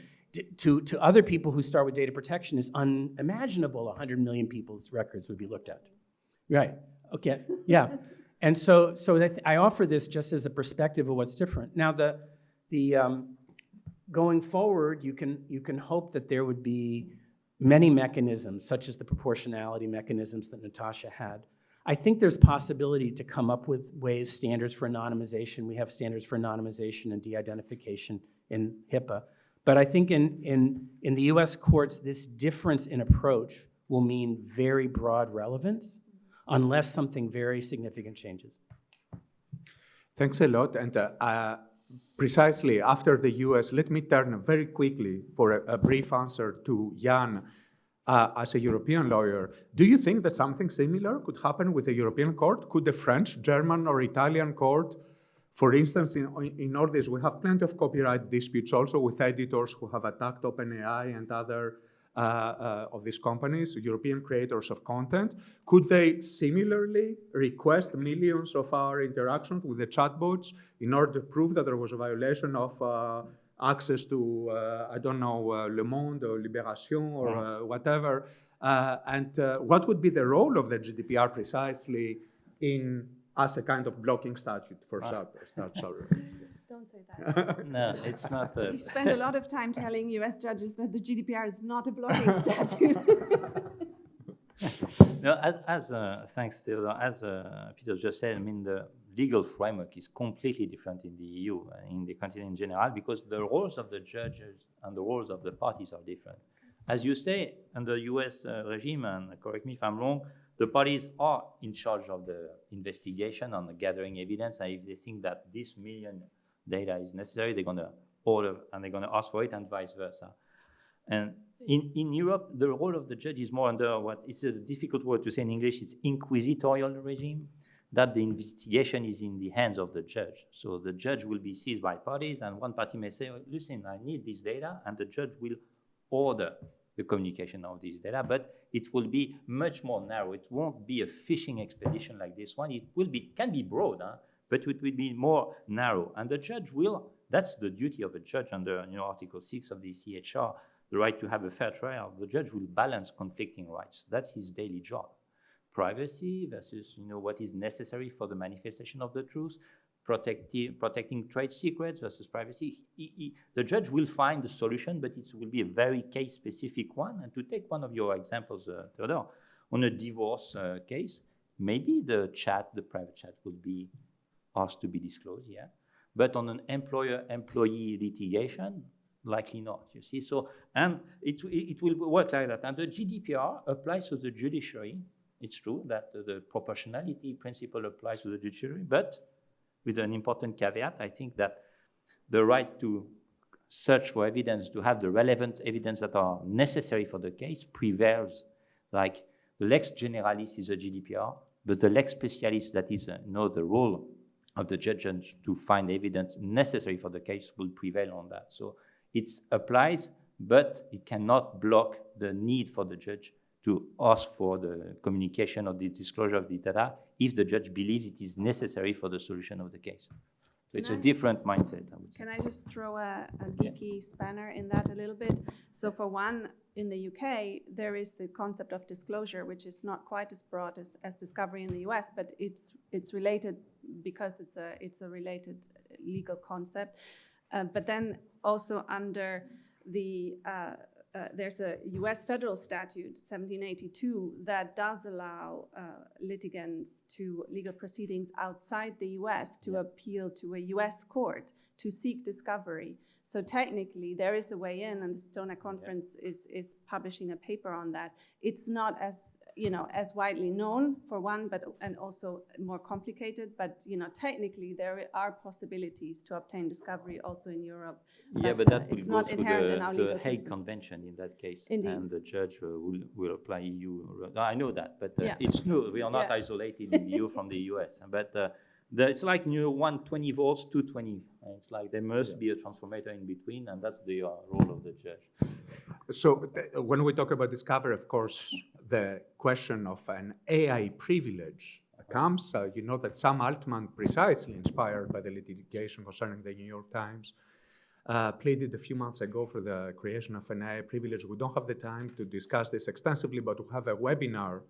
To other people who start with data protection, is unimaginable 100 million people's records would be looked at. Right, okay, yeah. And so I offer this just as a perspective of what's different. Now, going forward, you can hope that there would be many mechanisms, such as the proportionality mechanisms that Natasha had. I think there's possibility to come up with standards for anonymization. We have standards for anonymization and de-identification in HIPAA. But I think in the US courts, this difference in approach will mean very broad relevance unless something very significant changes. Thanks a lot. And precisely after the US, let me turn very quickly for a brief answer to Jan. As a European lawyer, do you think that something similar could happen with a European court? Could the French, German, or Italian court, for instance, in all this, we have plenty of copyright disputes also with editors who have attacked OpenAI and other of these companies, European creators of content. Could they similarly request millions of our interactions with the chatbots in order to prove that there was a violation of access to, I don't know, Le Monde or Libération or whatever? And what would be the role of the GDPR precisely as a kind of blocking statute for such Don't say that. No, it's not. We spend a lot of time telling US judges that the GDPR is not a blocking statute. No, thanks, Theodore. As Peter just said, I mean, the legal framework is completely different in the EU, in the continent in general, because the roles of the judges and the roles of the parties are different. As you say, under US regime, and correct me if I'm wrong, the parties are in charge of the investigation and the gathering evidence, and if they think that this million data is necessary, they're going to order and they're going to ask for it, and vice versa. And in Europe, the role of the judge is more under what, it's a difficult word to say in English, it's inquisitorial regime, that the investigation is in the hands of the judge. So the judge will be seized by parties, and one party may say, listen, I need this data, and the judge will order the communication of this data, but it will be much more narrow. It won't be a fishing expedition like this one. It will be, can be broad, but it will be more narrow. And the judge will, that's the duty of a judge under Article 6 of the CHR, the right to have a fair trial. The judge will balance conflicting rights. That's his daily job. Privacy versus what is necessary for the manifestation of the truth, protecting trade secrets versus privacy. The judge will find the solution, but it will be a very case-specific one. And to take one of your examples, Theodore, on a divorce case, maybe the private chat will be asked to be disclosed, yeah. But on an employer-employee litigation, likely not, you see. So, and it will work like that. And the GDPR applies to the judiciary. It's true that the proportionality principle applies to the judiciary, but with an important caveat, I think that the right to search for evidence, to have the relevant evidence that are necessary for the case prevails. Like the lex generalis is a GDPR, but the lex specialis, that is the role of the judge to find evidence necessary for the case, will prevail on that. So it applies, but it cannot block the need for the judge to ask for the communication or the disclosure of the data if the judge believes it is necessary for the solution of the case. So it's a different mindset, I would say. Can I just throw a geeky spanner in that a little bit? So for one, in the UK, there is the concept of disclosure, which is not quite as broad as discovery in the US, but it's related because it's a related legal concept. But then also under the there's a US federal statute, 1782, that does allow litigants to legal proceedings outside the US to appeal to a US court to seek discovery. So technically, there is a way in, and the Stoner Conference is publishing a paper on that. It's not as as widely known for one, and also more complicated. But technically, there are possibilities to obtain discovery also in Europe. Yeah, but that will it's go not through inherent in our the legal Hague system. Convention in that case, Indeed. and the judge will apply EU. I know that, but Yeah. it's new. We are not Yeah. isolated in the EU from the US. But it's like 120 volts, 220. It's like there must be a transformator in between, and that's the role of the judge. So when we talk about discovery, of course, the question of an AI privilege comes. You know that Sam Altman, precisely inspired by the litigation concerning the New York Times, pleaded a few months ago for the creation of an AI privilege. We don't have the time to discuss this extensively, but we have a webinar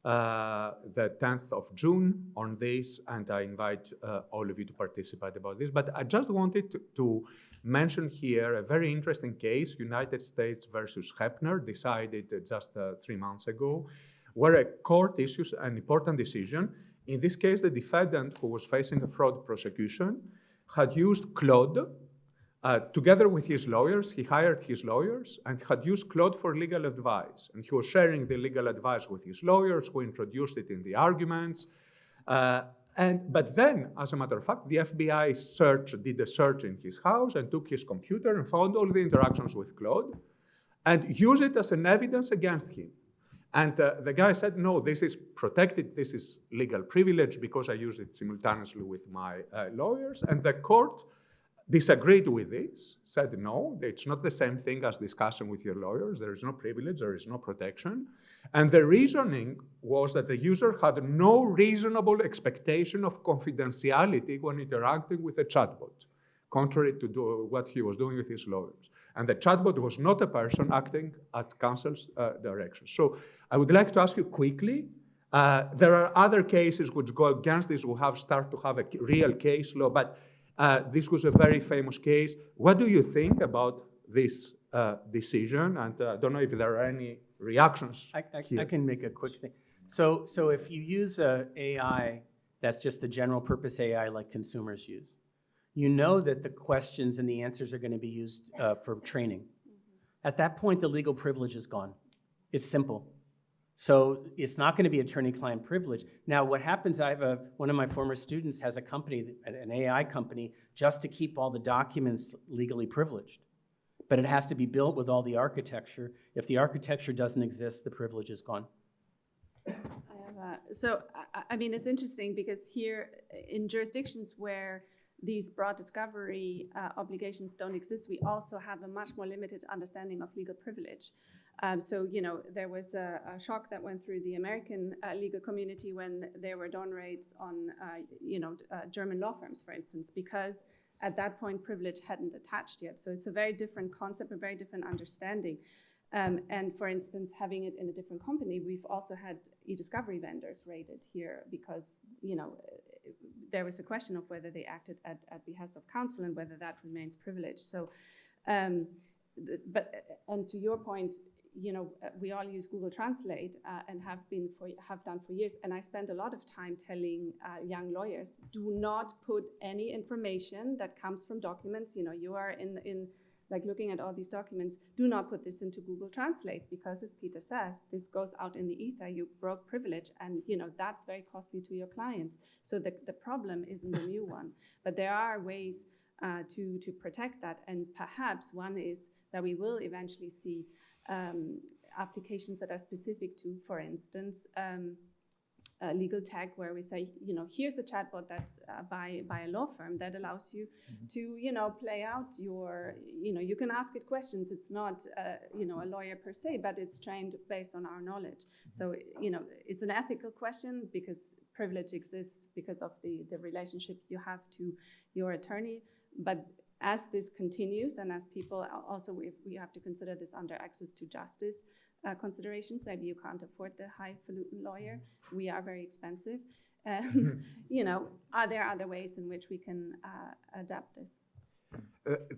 the 10th of June on this, and I invite all of you to participate about this. But I just wanted to mention here a very interesting case, United States versus Hepner, decided just 3 months ago, where a court issues an important decision. In this case, the defendant, who was facing a fraud prosecution, had used Claude. Together with his lawyers, he hired his lawyers and had used Claude for legal advice. And he was sharing the legal advice with his lawyers, who introduced it in the arguments. But then, as a matter of fact, the FBI did a search in his house and took his computer and found all the interactions with Claude and used it as an evidence against him. And the guy said, no, this is protected, this is legal privilege because I used it simultaneously with my lawyers. And the court disagreed with this, said no, it's not the same thing as discussing with your lawyers. There is no privilege, there is no protection. And the reasoning was that the user had no reasonable expectation of confidentiality when interacting with a chatbot, contrary to what he was doing with his lawyers. And the chatbot was not a person acting at counsel's direction. So I would like to ask you quickly, there are other cases which go against this. We have started to have a real case law, but this was a very famous case. What do you think about this decision? And I don't know if there are any reactions. I can make a quick thing. So if you use a AI that's just the general purpose AI like consumers use, you know that the questions and the answers are going to be used for training. At that point, the legal privilege is gone. It's simple. So it's not going to be attorney-client privilege. Now, what happens, one of my former students has a company, an AI company, just to keep all the documents legally privileged. but it has to be built with all the architecture. If the architecture doesn't exist, the privilege is gone. I mean, it's interesting because here in jurisdictions where these broad discovery obligations don't exist, we also have a much more limited understanding of legal privilege. So, there was a shock that went through the American legal community when there were don raids on, German law firms, for instance, because at that point, privilege hadn't attached yet. So it's a very different concept, a very different understanding. And for instance, having it in a different company, we've also had e-discovery vendors raided here because, there was a question of whether they acted at behest of counsel and whether that remains privileged. So, and to your point, we all use Google Translate and have done for years. And I spend a lot of time telling young lawyers, do not put any information that comes from documents. You are in like looking at all these documents, do not put this into Google Translate because, as Peter says, this goes out in the ether, you broke privilege, and that's very costly to your clients. So the problem isn't a new one, but there are ways to protect that, and perhaps one is that we will eventually see applications that are specific to, for instance, legal tech, where we say, here's a chatbot that's by a law firm that allows you to, play out your, you can ask it questions. It's not, a lawyer per se, but it's trained based on our knowledge. So, it's an ethical question because privilege exists because of the relationship you have to your attorney. But as this continues, and as people also, we have to consider this under access to justice considerations. Maybe you can't afford the highfalutin lawyer. We are very expensive. Are there other ways in which we can adapt this?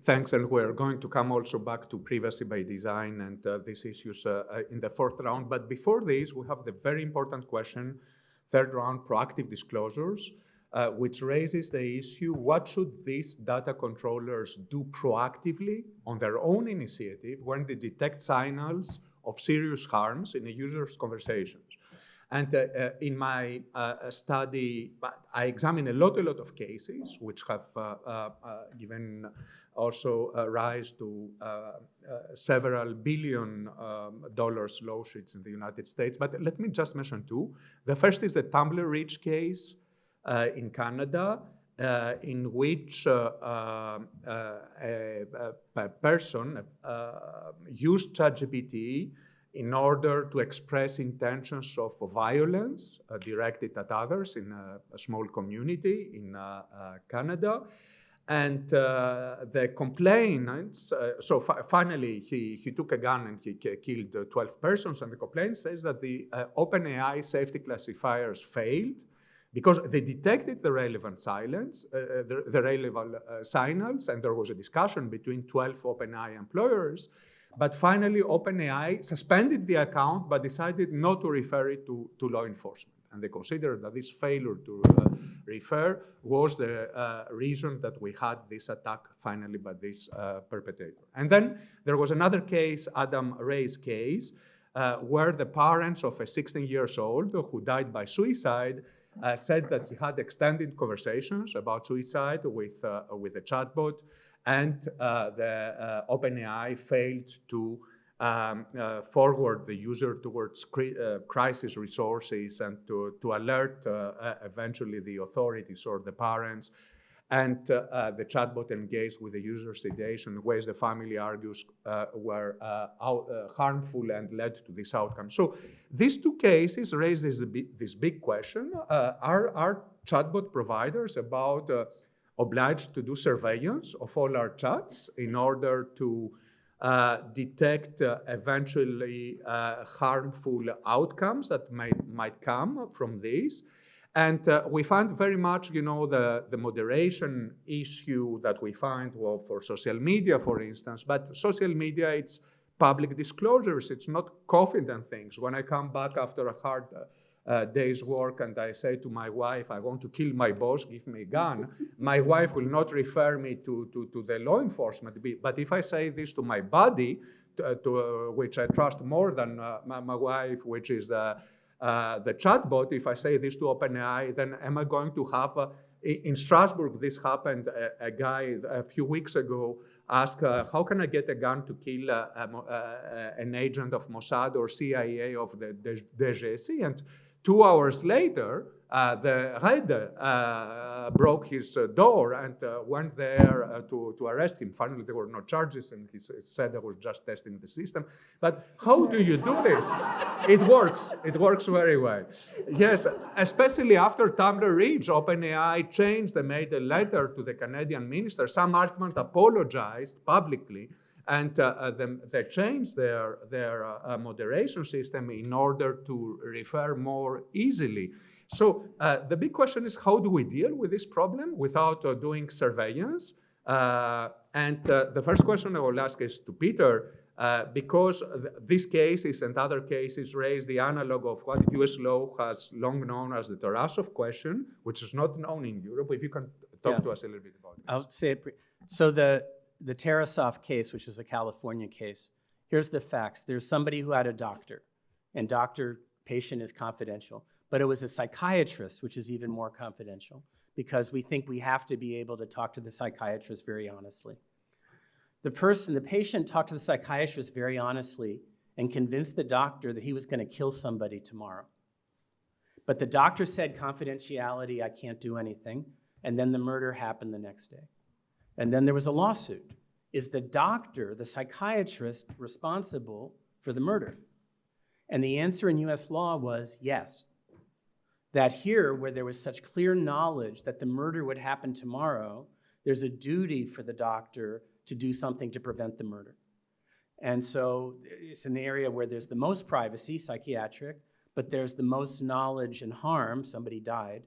Thanks, and we're going to come also back to privacy by design and these issues in the fourth round. But before this, we have the very important question, third round, proactive disclosures, which raises the issue, what should these data controllers do proactively on their own initiative when they detect signals of serious harms in a user's conversations? And in my study, I examine a lot of cases which have given also rise to several $billion lawsuits in the United States. But let me just mention two. The first is the Tumblr Reach case in Canada, in which a person used ChatGPT in order to express intentions of violence directed at others in a small community in Canada. And the complainants, finally he took a gun and he killed 12 persons, and the complaint says that the OpenAI safety classifiers failed because they detected the relevant signals, and there was a discussion between 12 OpenAI employers. But finally, OpenAI suspended the account, but decided not to refer it to law enforcement. And they considered that this failure to refer was the reason that we had this attack finally by this perpetrator. And then there was another case, Adam Ray's case, where the parents of a 16-year-old who died by suicide said that he had extended conversations about suicide with a chatbot, and the OpenAI failed to forward the user towards crisis resources and to alert eventually the authorities or the parents. And the chatbot engaged with the user's sedation in ways the family argues were harmful and led to this outcome. So these two cases raise this big question. Are chatbot providers obliged to do surveillance of all our chats in order to detect eventually harmful outcomes that might come from this? And we find very much, the moderation issue that we find, for social media, for instance. But social media, it's public disclosures. It's not confident things. When I come back after a hard day's work and I say to my wife, I want to kill my boss, give me a gun, my wife will not refer me to the law enforcement. But if I say this to my buddy, which I trust more than my wife, which is the chatbot, if I say this to OpenAI, then am I going to have, in Strasbourg, this happened, a guy a few weeks ago ask, how can I get a gun to kill an agent of Mossad or CIA of the DGSI? And 2 hours later, the Raider broke his door and went there to arrest him. Finally, there were no charges, and he said I was just testing the system. But how do you do this? It works. It works very well. Yes, especially after Tumblr Ridge, OpenAI changed. They made a letter to the Canadian minister. Sam Altman apologized publicly. And they changed their moderation system in order to refer more easily. So the big question is, how do we deal with this problem without doing surveillance? And the first question I will ask is to Peter, because these cases and other cases raise the analog of what US law has long known as the Tarasov question, which is not known in Europe. If you can talk to us a little bit about this. I'll say it. So the Tarasov case, which is a California case, here's the facts. There's somebody who had a doctor, and patient is confidential. But it was a psychiatrist, which is even more confidential, because we think we have to be able to talk to the psychiatrist very honestly. The patient talked to the psychiatrist very honestly and convinced the doctor that he was going to kill somebody tomorrow. But the doctor said, confidentiality, I can't do anything. And then the murder happened the next day. And then there was a lawsuit. Is the doctor, the psychiatrist, responsible for the murder? And the answer in US law was yes. That here, where there was such clear knowledge that the murder would happen tomorrow, there's a duty for the doctor to do something to prevent the murder. And so it's an area where there's the most privacy, psychiatric, but there's the most knowledge and harm, somebody died.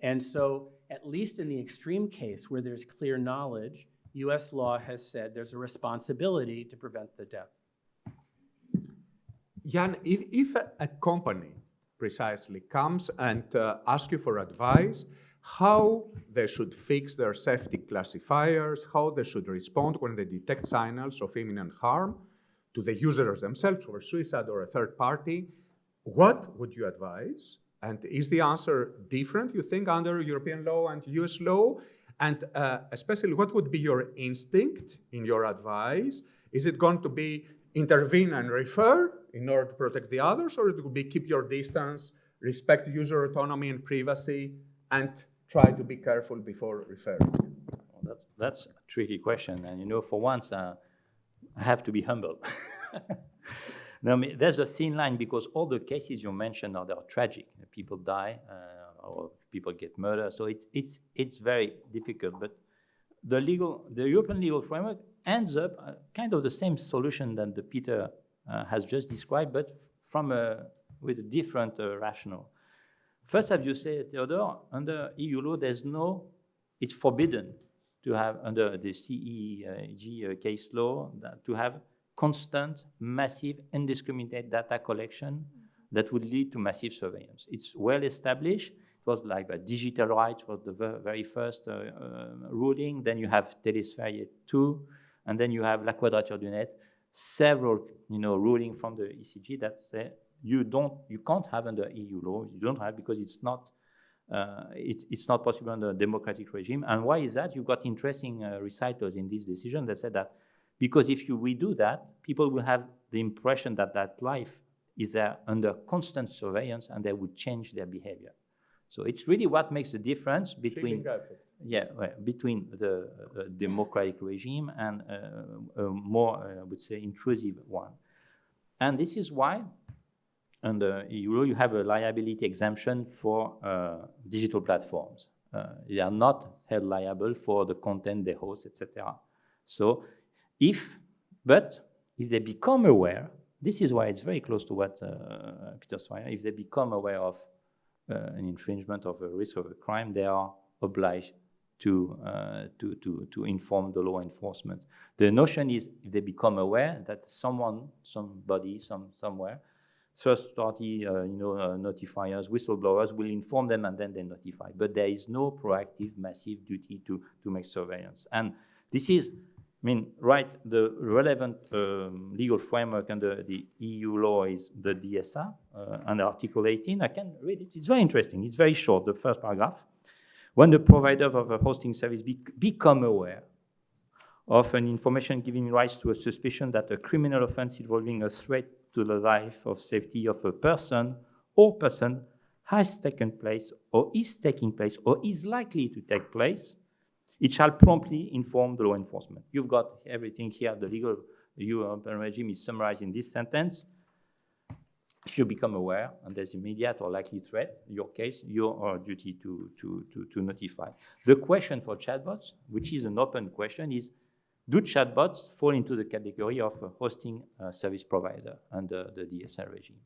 And so at least in the extreme case where there's clear knowledge, US law has said there's a responsibility to prevent the death. Jan, if a company precisely comes and asks you for advice, how they should fix their safety classifiers, how they should respond when they detect signals of imminent harm to the users themselves or suicide or a third party, what would you advise? And is the answer different, you think, under European law and US law? And especially, what would be your instinct in your advice? Is it going to be intervene and refer in order to protect the others, or it would be keep your distance, respect user autonomy and privacy, and try to be careful before referring? Well, that's a tricky question. And for once, I have to be humble. Now, there's a thin line because all the cases you mentioned they're tragic. People die or people get murdered. So it's very difficult. But the European legal framework ends up kind of the same solution that Peter has just described, but with a different rationale. First, as you said, Theodore, under EU law, it's forbidden to have, under the CEG case law, to have constant, massive, indiscriminate data collection that would lead to massive surveillance. It's well established. It was like the digital rights was the very first ruling. Then you have Telesphère 2, and then you have La Quadrature du Net. Several, ruling from the ECG that say you can't have under EU law. You don't have because it's not possible under a democratic regime. And why is that? You've got interesting recitals in this decision that said that because if we do that, people will have the impression that life is there under constant surveillance and they would change their behavior. So it's really what makes the difference between between the democratic regime and a more, I would say, intrusive one. And this is why under EU law you have a liability exemption for digital platforms. They are not held liable for the content they host, etc. So if they become aware, this is why it's very close to what Peter said. If they become aware of an infringement of a risk of a crime, they are obliged to inform the law enforcement. The notion is if they become aware that somebody, somewhere, third-party notifiers, whistleblowers will inform them and then they notify. But there is no proactive, massive duty to make surveillance. And this is, the relevant legal framework under the EU law is the DSA under Article 18. I can read it. It's very interesting. It's very short, the first paragraph. When the provider of a hosting service become aware of an information giving rise to a suspicion that a criminal offense involving a threat to the life or safety of a person or person has taken place or is taking place or is likely to take place, it shall promptly inform the law enforcement. You've got everything here. The legal European regime is summarized in this sentence. If you become aware and there's immediate or likely threat, in your case, your duty to notify. The question for chatbots, which is an open question, is do chatbots fall into the category of a hosting service provider under the DSL regime?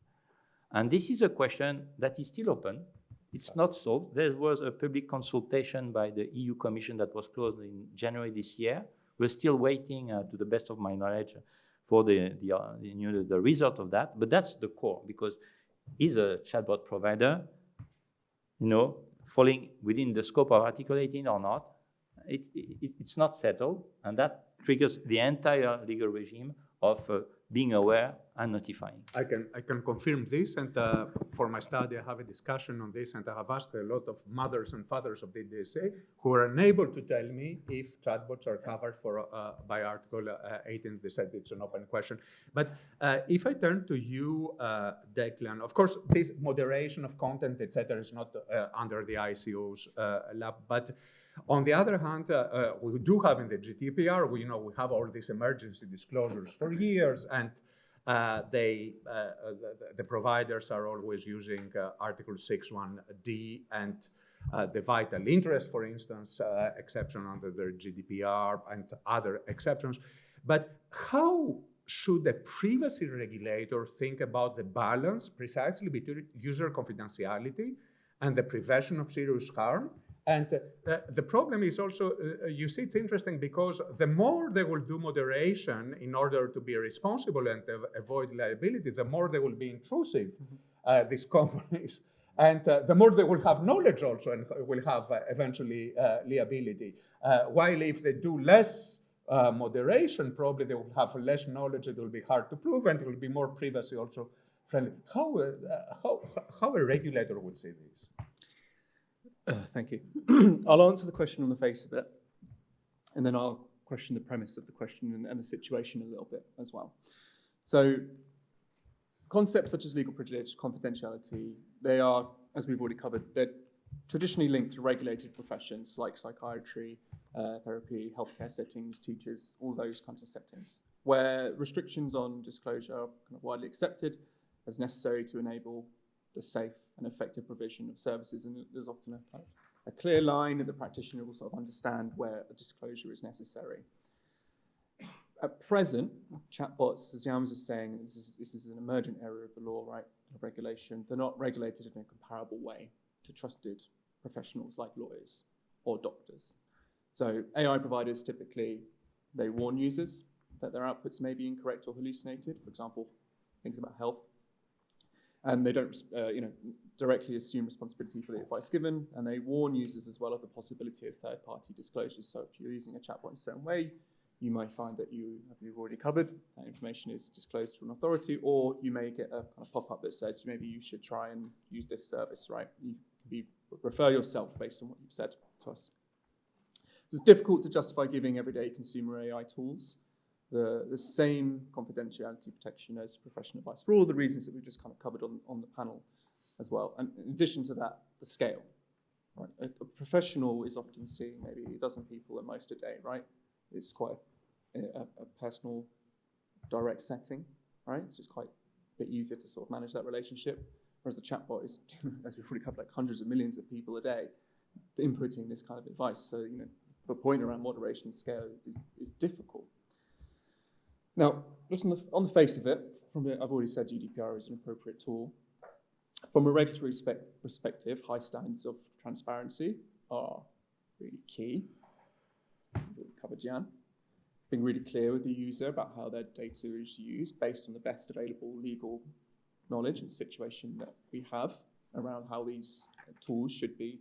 And this is a question that is still open. It's not solved. There was a public consultation by the EU Commission that was closed in January this year. We're still waiting, to the best of my knowledge, for the result of that. But that's the core, because is a chatbot provider, falling within the scope of Article 18 or not? It's not settled, and that triggers the entire legal regime of being aware and notifying. I can confirm this, and for my study I have a discussion on this, and I have asked a lot of mothers and fathers of the DSA who are unable to tell me if chatbots are covered by Article 18. They said it's an open question. But if I turn to you, Declan, of course this moderation of content, etc., is not under the ICO's lab, but on the other hand, we do have in the GDPR, we have all these emergency disclosures for years, and the providers are always using Article 6.1d and the vital interest, for instance, exception under the GDPR and other exceptions. But how should the privacy regulator think about the balance precisely between user confidentiality and the prevention of serious harm? And the problem is also, you see, it's interesting because the more they will do moderation in order to be responsible and avoid liability, the more they will be intrusive, these companies. And the more they will have knowledge also and will have eventually liability. While if they do less moderation, probably they will have less knowledge, it will be hard to prove, and it will be more privacy also friendly. How a regulator would see this? Thank you. I'll answer the question on the face of it, and then I'll question the premise of the question and the situation a little bit as well. So concepts such as legal privilege, confidentiality, they are, as we've already covered, they're traditionally linked to regulated professions like psychiatry, therapy, healthcare settings, teachers, all those kinds of settings, where restrictions on disclosure are kind of widely accepted as necessary to enable the safe and effective provision of services, and there's often a clear line that the practitioner will sort of understand where a disclosure is necessary. At present, chatbots, as Jans is saying, this is an emergent area of the law, right, of regulation. They're not regulated in a comparable way to trusted professionals like lawyers or doctors. So AI providers typically, they warn users that their outputs may be incorrect or hallucinated, for example, things about health. And they don't directly assume responsibility for the advice given, and they warn users as well of the possibility of third-party disclosures. So if you're using a chatbot in a certain way, you might find that you've already covered, that information is disclosed to an authority, or you may get a kind of pop-up that says maybe you should try and use this service, right? You can refer yourself based on what you've said to us. So it's difficult to justify giving everyday consumer AI tools the same confidentiality protection as professional advice, for all the reasons that we've just kind of covered on the panel as well. And in addition to that, the scale. Right? A professional is often seeing maybe a dozen people at most a day, right? It's quite a personal, direct setting, right? So it's quite a bit easier to sort of manage that relationship. Whereas the chatbot is, as we've already covered, like hundreds of millions of people a day inputting this kind of advice. So, the point around moderation and scale is difficult. Now, just on the face of it, I've already said GDPR is an appropriate tool. From a regulatory perspective, high standards of transparency are really key. We've covered Jan. Being really clear with the user about how their data is used based on the best available legal knowledge and situation that we have around how these tools should be,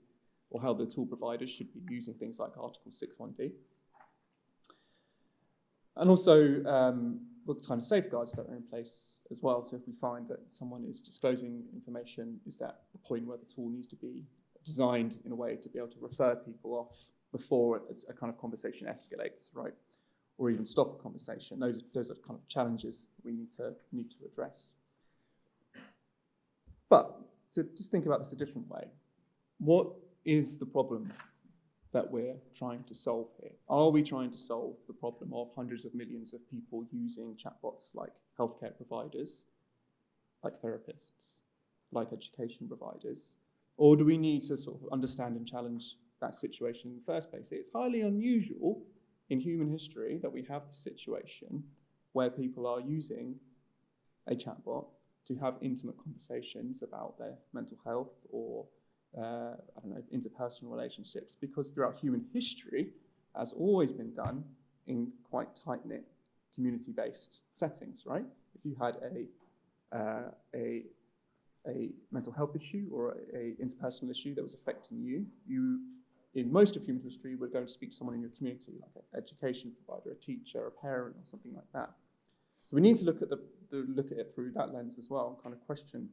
or how the tool providers should be using things like Article 6.1d. And also, what kind of safeguards that are in place as well. So if we find that someone is disclosing information, is that the point where the tool needs to be designed in a way to be able to refer people off before a kind of conversation escalates, right? or even stop a conversation. Those are kind of challenges we need to address. But to just think about this a different way, what is the problem that we're trying to solve here? Are we trying to solve the problem of hundreds of millions of people using chatbots like healthcare providers, like therapists, like education providers? Or do we need to sort of understand and challenge that situation in the first place? It's highly unusual in human history that we have the situation where people are using a chatbot to have intimate conversations about their mental health or interpersonal relationships, because throughout human history has always been done in quite tight-knit community-based settings, right? If you had a mental health issue or a interpersonal issue that was affecting you, in most of human history, we're going to speak to someone in your community, like an education provider, a teacher, a parent, or something like that. So we need to look at it through that lens as well, and kind of question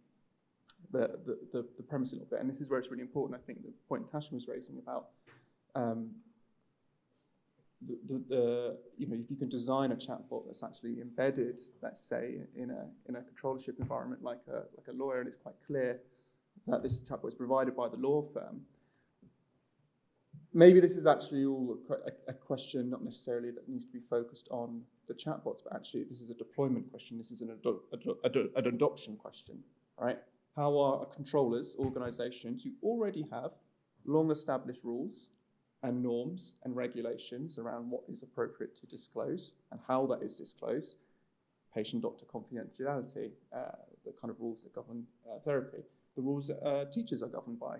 the premise a little bit. And this is where it's really important, I think, the point Tasha was raising about if you can design a chatbot that's actually embedded, let's say, in a controllership environment like a lawyer, and it's quite clear that this chatbot is provided by the law firm. Maybe this is actually all a question, not necessarily that needs to be focused on the chatbots, but actually this is a deployment question. This is an adoption question, right? How are controllers, organizations who already have long-established rules and norms and regulations around what is appropriate to disclose and how that is disclosed, patient-doctor confidentiality, the kind of rules that govern therapy, the rules that teachers are governed by,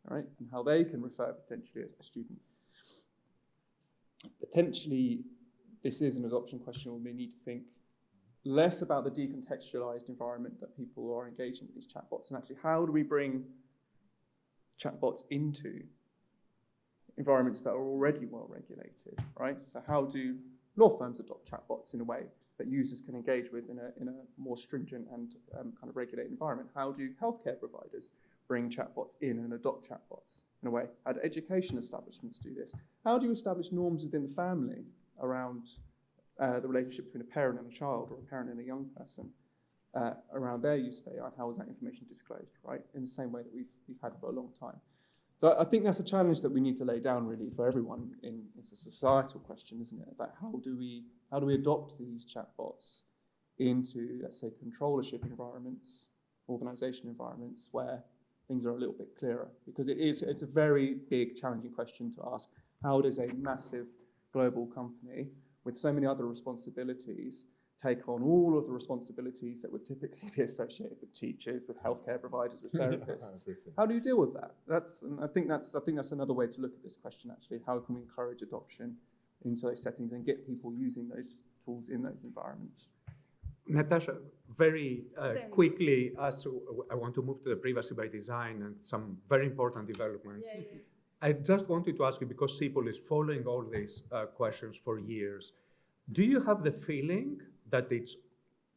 right, and how they can refer potentially a student. Potentially, this is an adoption question where we need to think less about the decontextualized environment that people are engaging with these chatbots, and actually how do we bring chatbots into environments that are already well regulated, right? So how do law firms adopt chatbots in a way that users can engage with in a more stringent and kind of regulated environment? How do healthcare providers bring chatbots in and adopt chatbots in a way? How do education establishments do this? How do you establish norms within the family around the relationship between a parent and a child, or a parent and a young person, around their use of AI? How is that information disclosed, right? In the same way that we've had for a long time. So I think that's a challenge that we need to lay down really for everyone. It's a societal question, isn't it? About how do we adopt these chatbots into, let's say, controllership environments, organization environments where things are a little bit clearer, because it's a very big, challenging question to ask. How does a massive global company with so many other responsibilities take on all of the responsibilities that would typically be associated with teachers, with healthcare providers, with therapists? How do you deal with that? I think that's another way to look at this question, actually. How can we encourage adoption into those settings and get people using those tools in those environments? Natasha, very quickly, as I want to move to the privacy by design and some very important developments. Yeah. I just wanted to ask you, because CEPOL is following all these questions for years, do you have the feeling that it's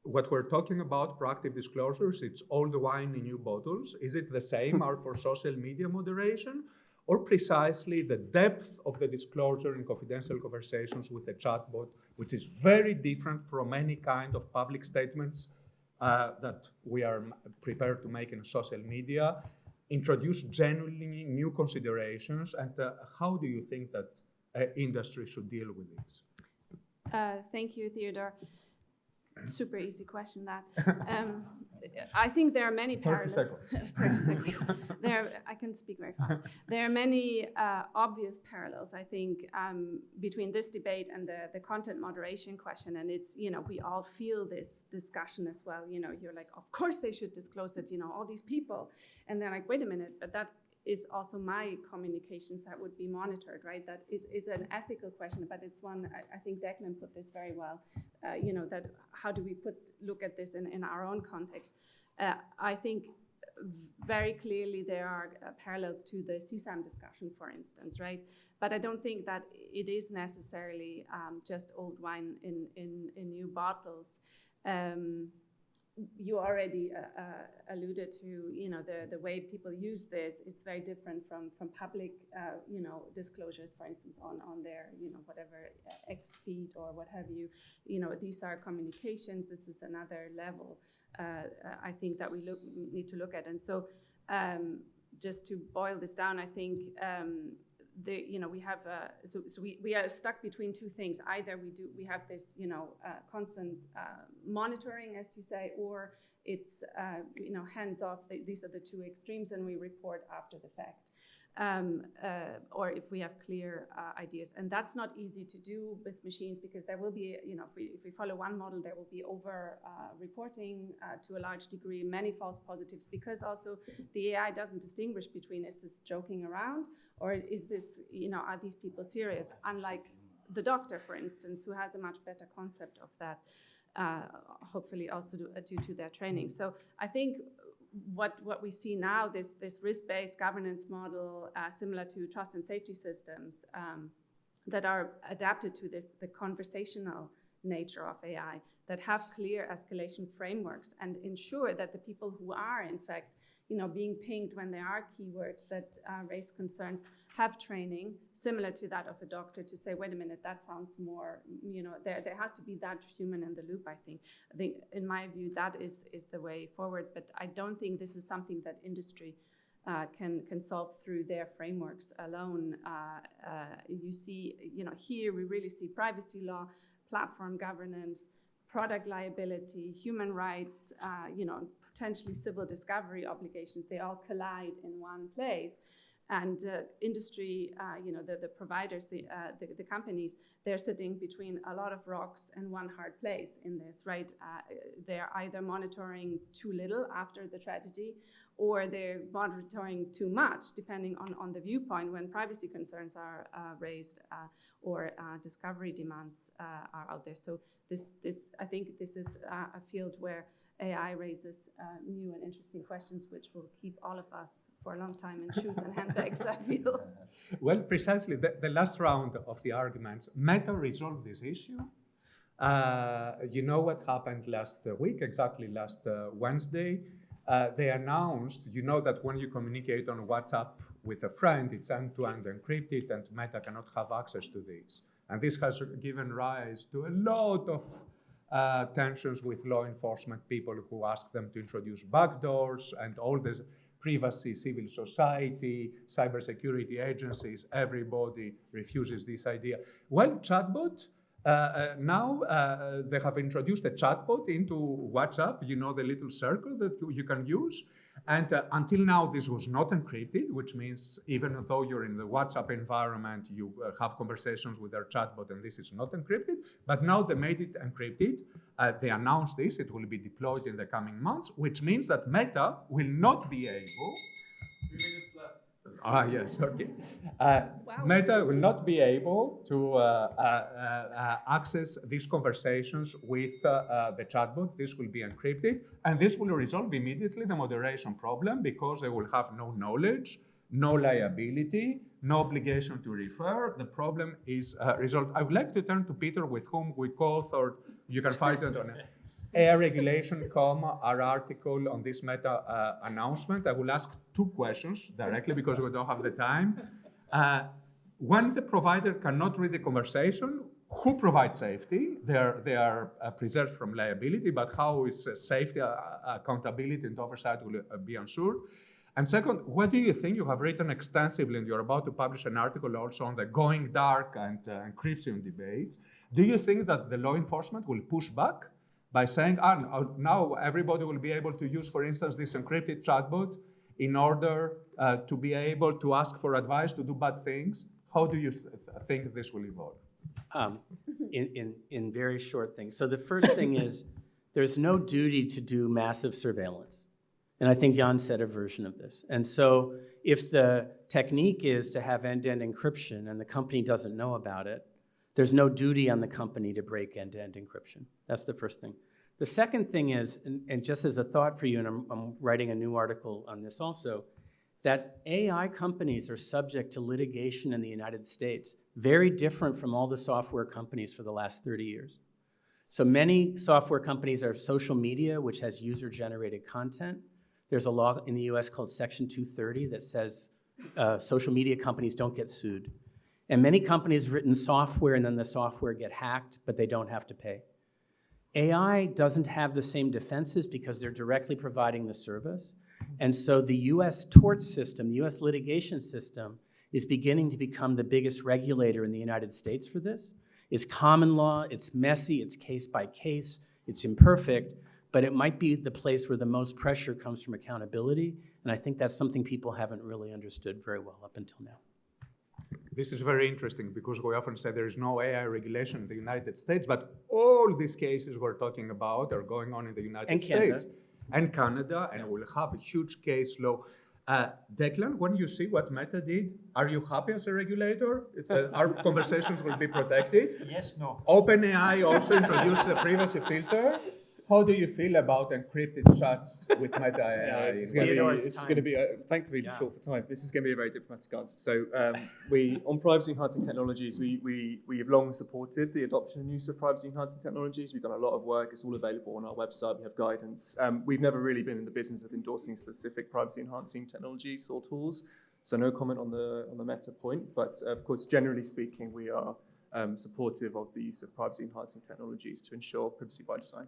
what we're talking about, proactive disclosures, it's all the wine in new bottles? Is it the same or for social media moderation? Or precisely the depth of the disclosure in confidential conversations with a chatbot, which is very different from any kind of public statements that we are prepared to make in social media, introduce genuinely new considerations, and how do you think that industry should deal with this? Thank you, Theodore. Super easy question, that. I think there are many parallels. 30 seconds. I can speak very fast. There are many obvious parallels, I think, between this debate and the content moderation question. And it's, we all feel this discussion as well. You're like, of course they should disclose it, all these people. And they're like, wait a minute, but that is also my communications that would be monitored, right? That is an ethical question, but it's one, I think Declan put this very well, that how do we look at this in our own context? I think very clearly there are parallels to the CSAM discussion, for instance, right? But I don't think that it is necessarily just old wine in new bottles. you already alluded to, the way people use this. It's very different from public, disclosures, for instance, on their, whatever X feed or what have you. These are communications. This is another level. I think that we need to look at. And so, just to boil this down, I think. We have we are stuck between two things. Either we have this constant monitoring, as you say, or it's hands off. These are the two extremes, and we report after the fact. Or if we have clear ideas, and that's not easy to do with machines, because there will be, if we follow one model, there will be over reporting to a large degree, many false positives, because also the AI doesn't distinguish between, is this joking around, or is this, are these people serious? Unlike the doctor, for instance, who has a much better concept of that, hopefully also due to their training. So I think what we see now, this risk-based governance model, similar to trust and safety systems, that are adapted to the conversational nature of AI, that have clear escalation frameworks and ensure that the people who are, in fact, being pinged when there are keywords that raise concerns, have training similar to that of a doctor to say, wait a minute, that sounds more, there has to be that human in the loop, I think. In my view, that is the way forward, but I don't think this is something that industry can solve through their frameworks alone. You see, here we really see privacy law, platform governance, product liability, human rights, potentially civil discovery obligations. They all collide in one place. And industry, the providers, the companies, they're sitting between a lot of rocks and one hard place in this, right? They're either monitoring too little after the tragedy, or they're monitoring too much, depending on the viewpoint, when privacy concerns are raised or discovery demands are out there. So I think this is a field where AI raises new and interesting questions, which will keep all of us for a long time in shoes and handbags, I feel. Well, precisely, the last round of the arguments, Meta resolved this issue. You know what happened last week, exactly last Wednesday? They announced, that when you communicate on WhatsApp with a friend, it's end-to-end encrypted, and Meta cannot have access to this. And this has given rise to a lot of tensions with law enforcement people who ask them to introduce backdoors, and all this privacy, civil society, cybersecurity agencies, everybody refuses this idea. Well, Chatbot, now they have introduced a chatbot into WhatsApp, the little circle that you can use. And until now, this was not encrypted, which means even though you're in the WhatsApp environment, you have conversations with their chatbot, and this is not encrypted. But now they made it encrypted. They announced this. It will be deployed in the coming months, which means that Meta will not be able... 3 minutes left. Yes, okay. Wow. Meta will not be able to access these conversations with the chatbot. This will be encrypted, and this will resolve immediately the moderation problem, because they will have no knowledge, no liability, no obligation to refer. The problem is resolved. I would like to turn to Peter, with whom we co-authored, you can find it on AI Regulation.com, our article on this Meta announcement. I will ask 2 questions directly, because we don't have the time. When the provider cannot read the conversation, who provides safety? They are preserved from liability, but how is safety, accountability, and oversight will be ensured? And second, what do you think? You have written extensively, and you're about to publish an article also on the going dark and encryption debates. Do you think that the law enforcement will push back by saying, now everybody will be able to use, for instance, this encrypted chatbot in order to be able to ask for advice to do bad things? How do you think this will evolve? In very short things. So the first thing is, there's no duty to do massive surveillance. And I think Jan said a version of this. And so if the technique is to have end-to-end encryption and the company doesn't know about it, there's no duty on the company to break end-to-end encryption. That's the first thing. The second thing is, and just as a thought for you, and I'm writing a new article on this also, that AI companies are subject to litigation in the United States, very different from all the software companies for the last 30 years. So many software companies are social media, which has user-generated content. There's a law in the US called Section 230 that says social media companies don't get sued. And many companies have written software and then the software get hacked, but they don't have to pay. AI doesn't have the same defenses because they're directly providing the service. And so the US tort system, the US litigation system, is beginning to become the biggest regulator in the United States for this. It's common law, it's messy, it's case by case, it's imperfect, but it might be the place where the most pressure comes from accountability. And I think that's something people haven't really understood very well up until now. This is very interesting because we often say there is no AI regulation in the United States, but all these cases we're talking about are going on in the United States and Canada, and we'll have a huge case law. Declan, when you see what Meta did, are you happy as a regulator? Our conversations will be protected? Yes, no. OpenAI also introduced the privacy filter. How do you feel about encrypted chats with Meta AI? This is going to be, thankfully short for time, this is going to be a very diplomatic answer. So on privacy enhancing technologies, we have long supported the adoption and use of privacy enhancing technologies. We've done a lot of work. It's all available on our website. We have guidance. We've never really been in the business of endorsing specific privacy enhancing technologies or tools. So no comment on the Meta point, but of course, generally speaking, we are supportive of the use of privacy enhancing technologies to ensure privacy by design.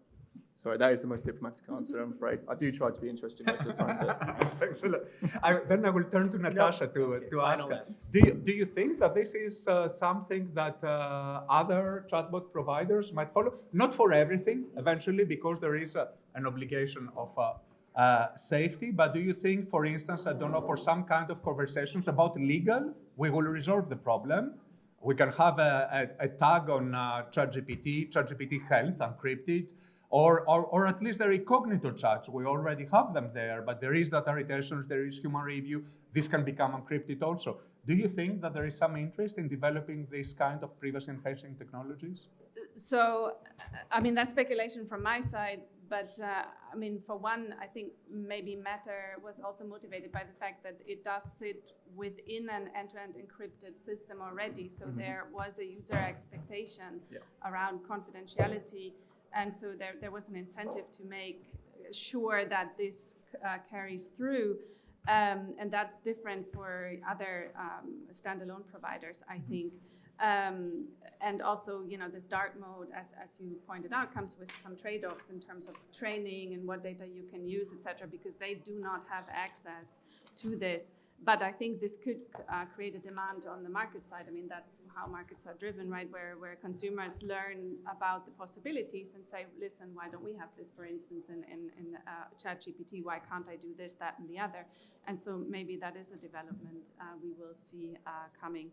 Sorry, that is the most diplomatic answer, I'm afraid. I do try to be interesting most of the time. But... Thanks a lot. Then I will turn to Natasha to ask her. Do you think that this is something that other chatbot providers might follow? Not for everything, eventually, because there is an obligation of safety. But do you think, for instance, I don't know, for some kind of conversations about legal, we will resolve the problem? We can have a tag on ChatGPT Health, encrypted, or at least the recognitor chats. We already have them there, but there is data retention, there is human review. This can become encrypted also. Do you think that there is some interest in developing this kind of privacy-enhancing technologies? So, I mean, that's speculation from my side, but I mean, for one, I think maybe Meta was also motivated by the fact that it does sit within an end-to-end encrypted system already. So there was a user expectation around confidentiality. And so there was an incentive to make sure that this carries through. And that's different for other standalone providers, I think. And also, you know, this dark mode, as you pointed out, comes with some trade-offs in terms of training and what data you can use, et cetera, because they do not have access to this. But I think this could create a demand on the market side. I mean, that's how markets are driven, right? Where consumers learn about the possibilities and say, listen, why don't we have this, for instance, in ChatGPT? Why can't I do this, that, and the other? And so maybe that is a development we will see coming.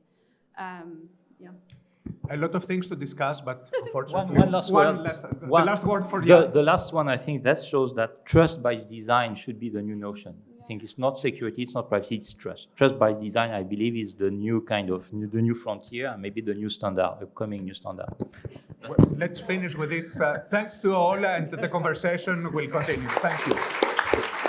A lot of things to discuss, but unfortunately, One last word. The last word for you. The last one, I think that shows that trust by design should be the new notion. I think it's not security, it's not privacy, it's trust. Trust by design, I believe, is the new kind of, the new frontier, and maybe the new standard, upcoming new standard. Well, let's finish with this. Thanks to all, and the conversation will continue. Thank you.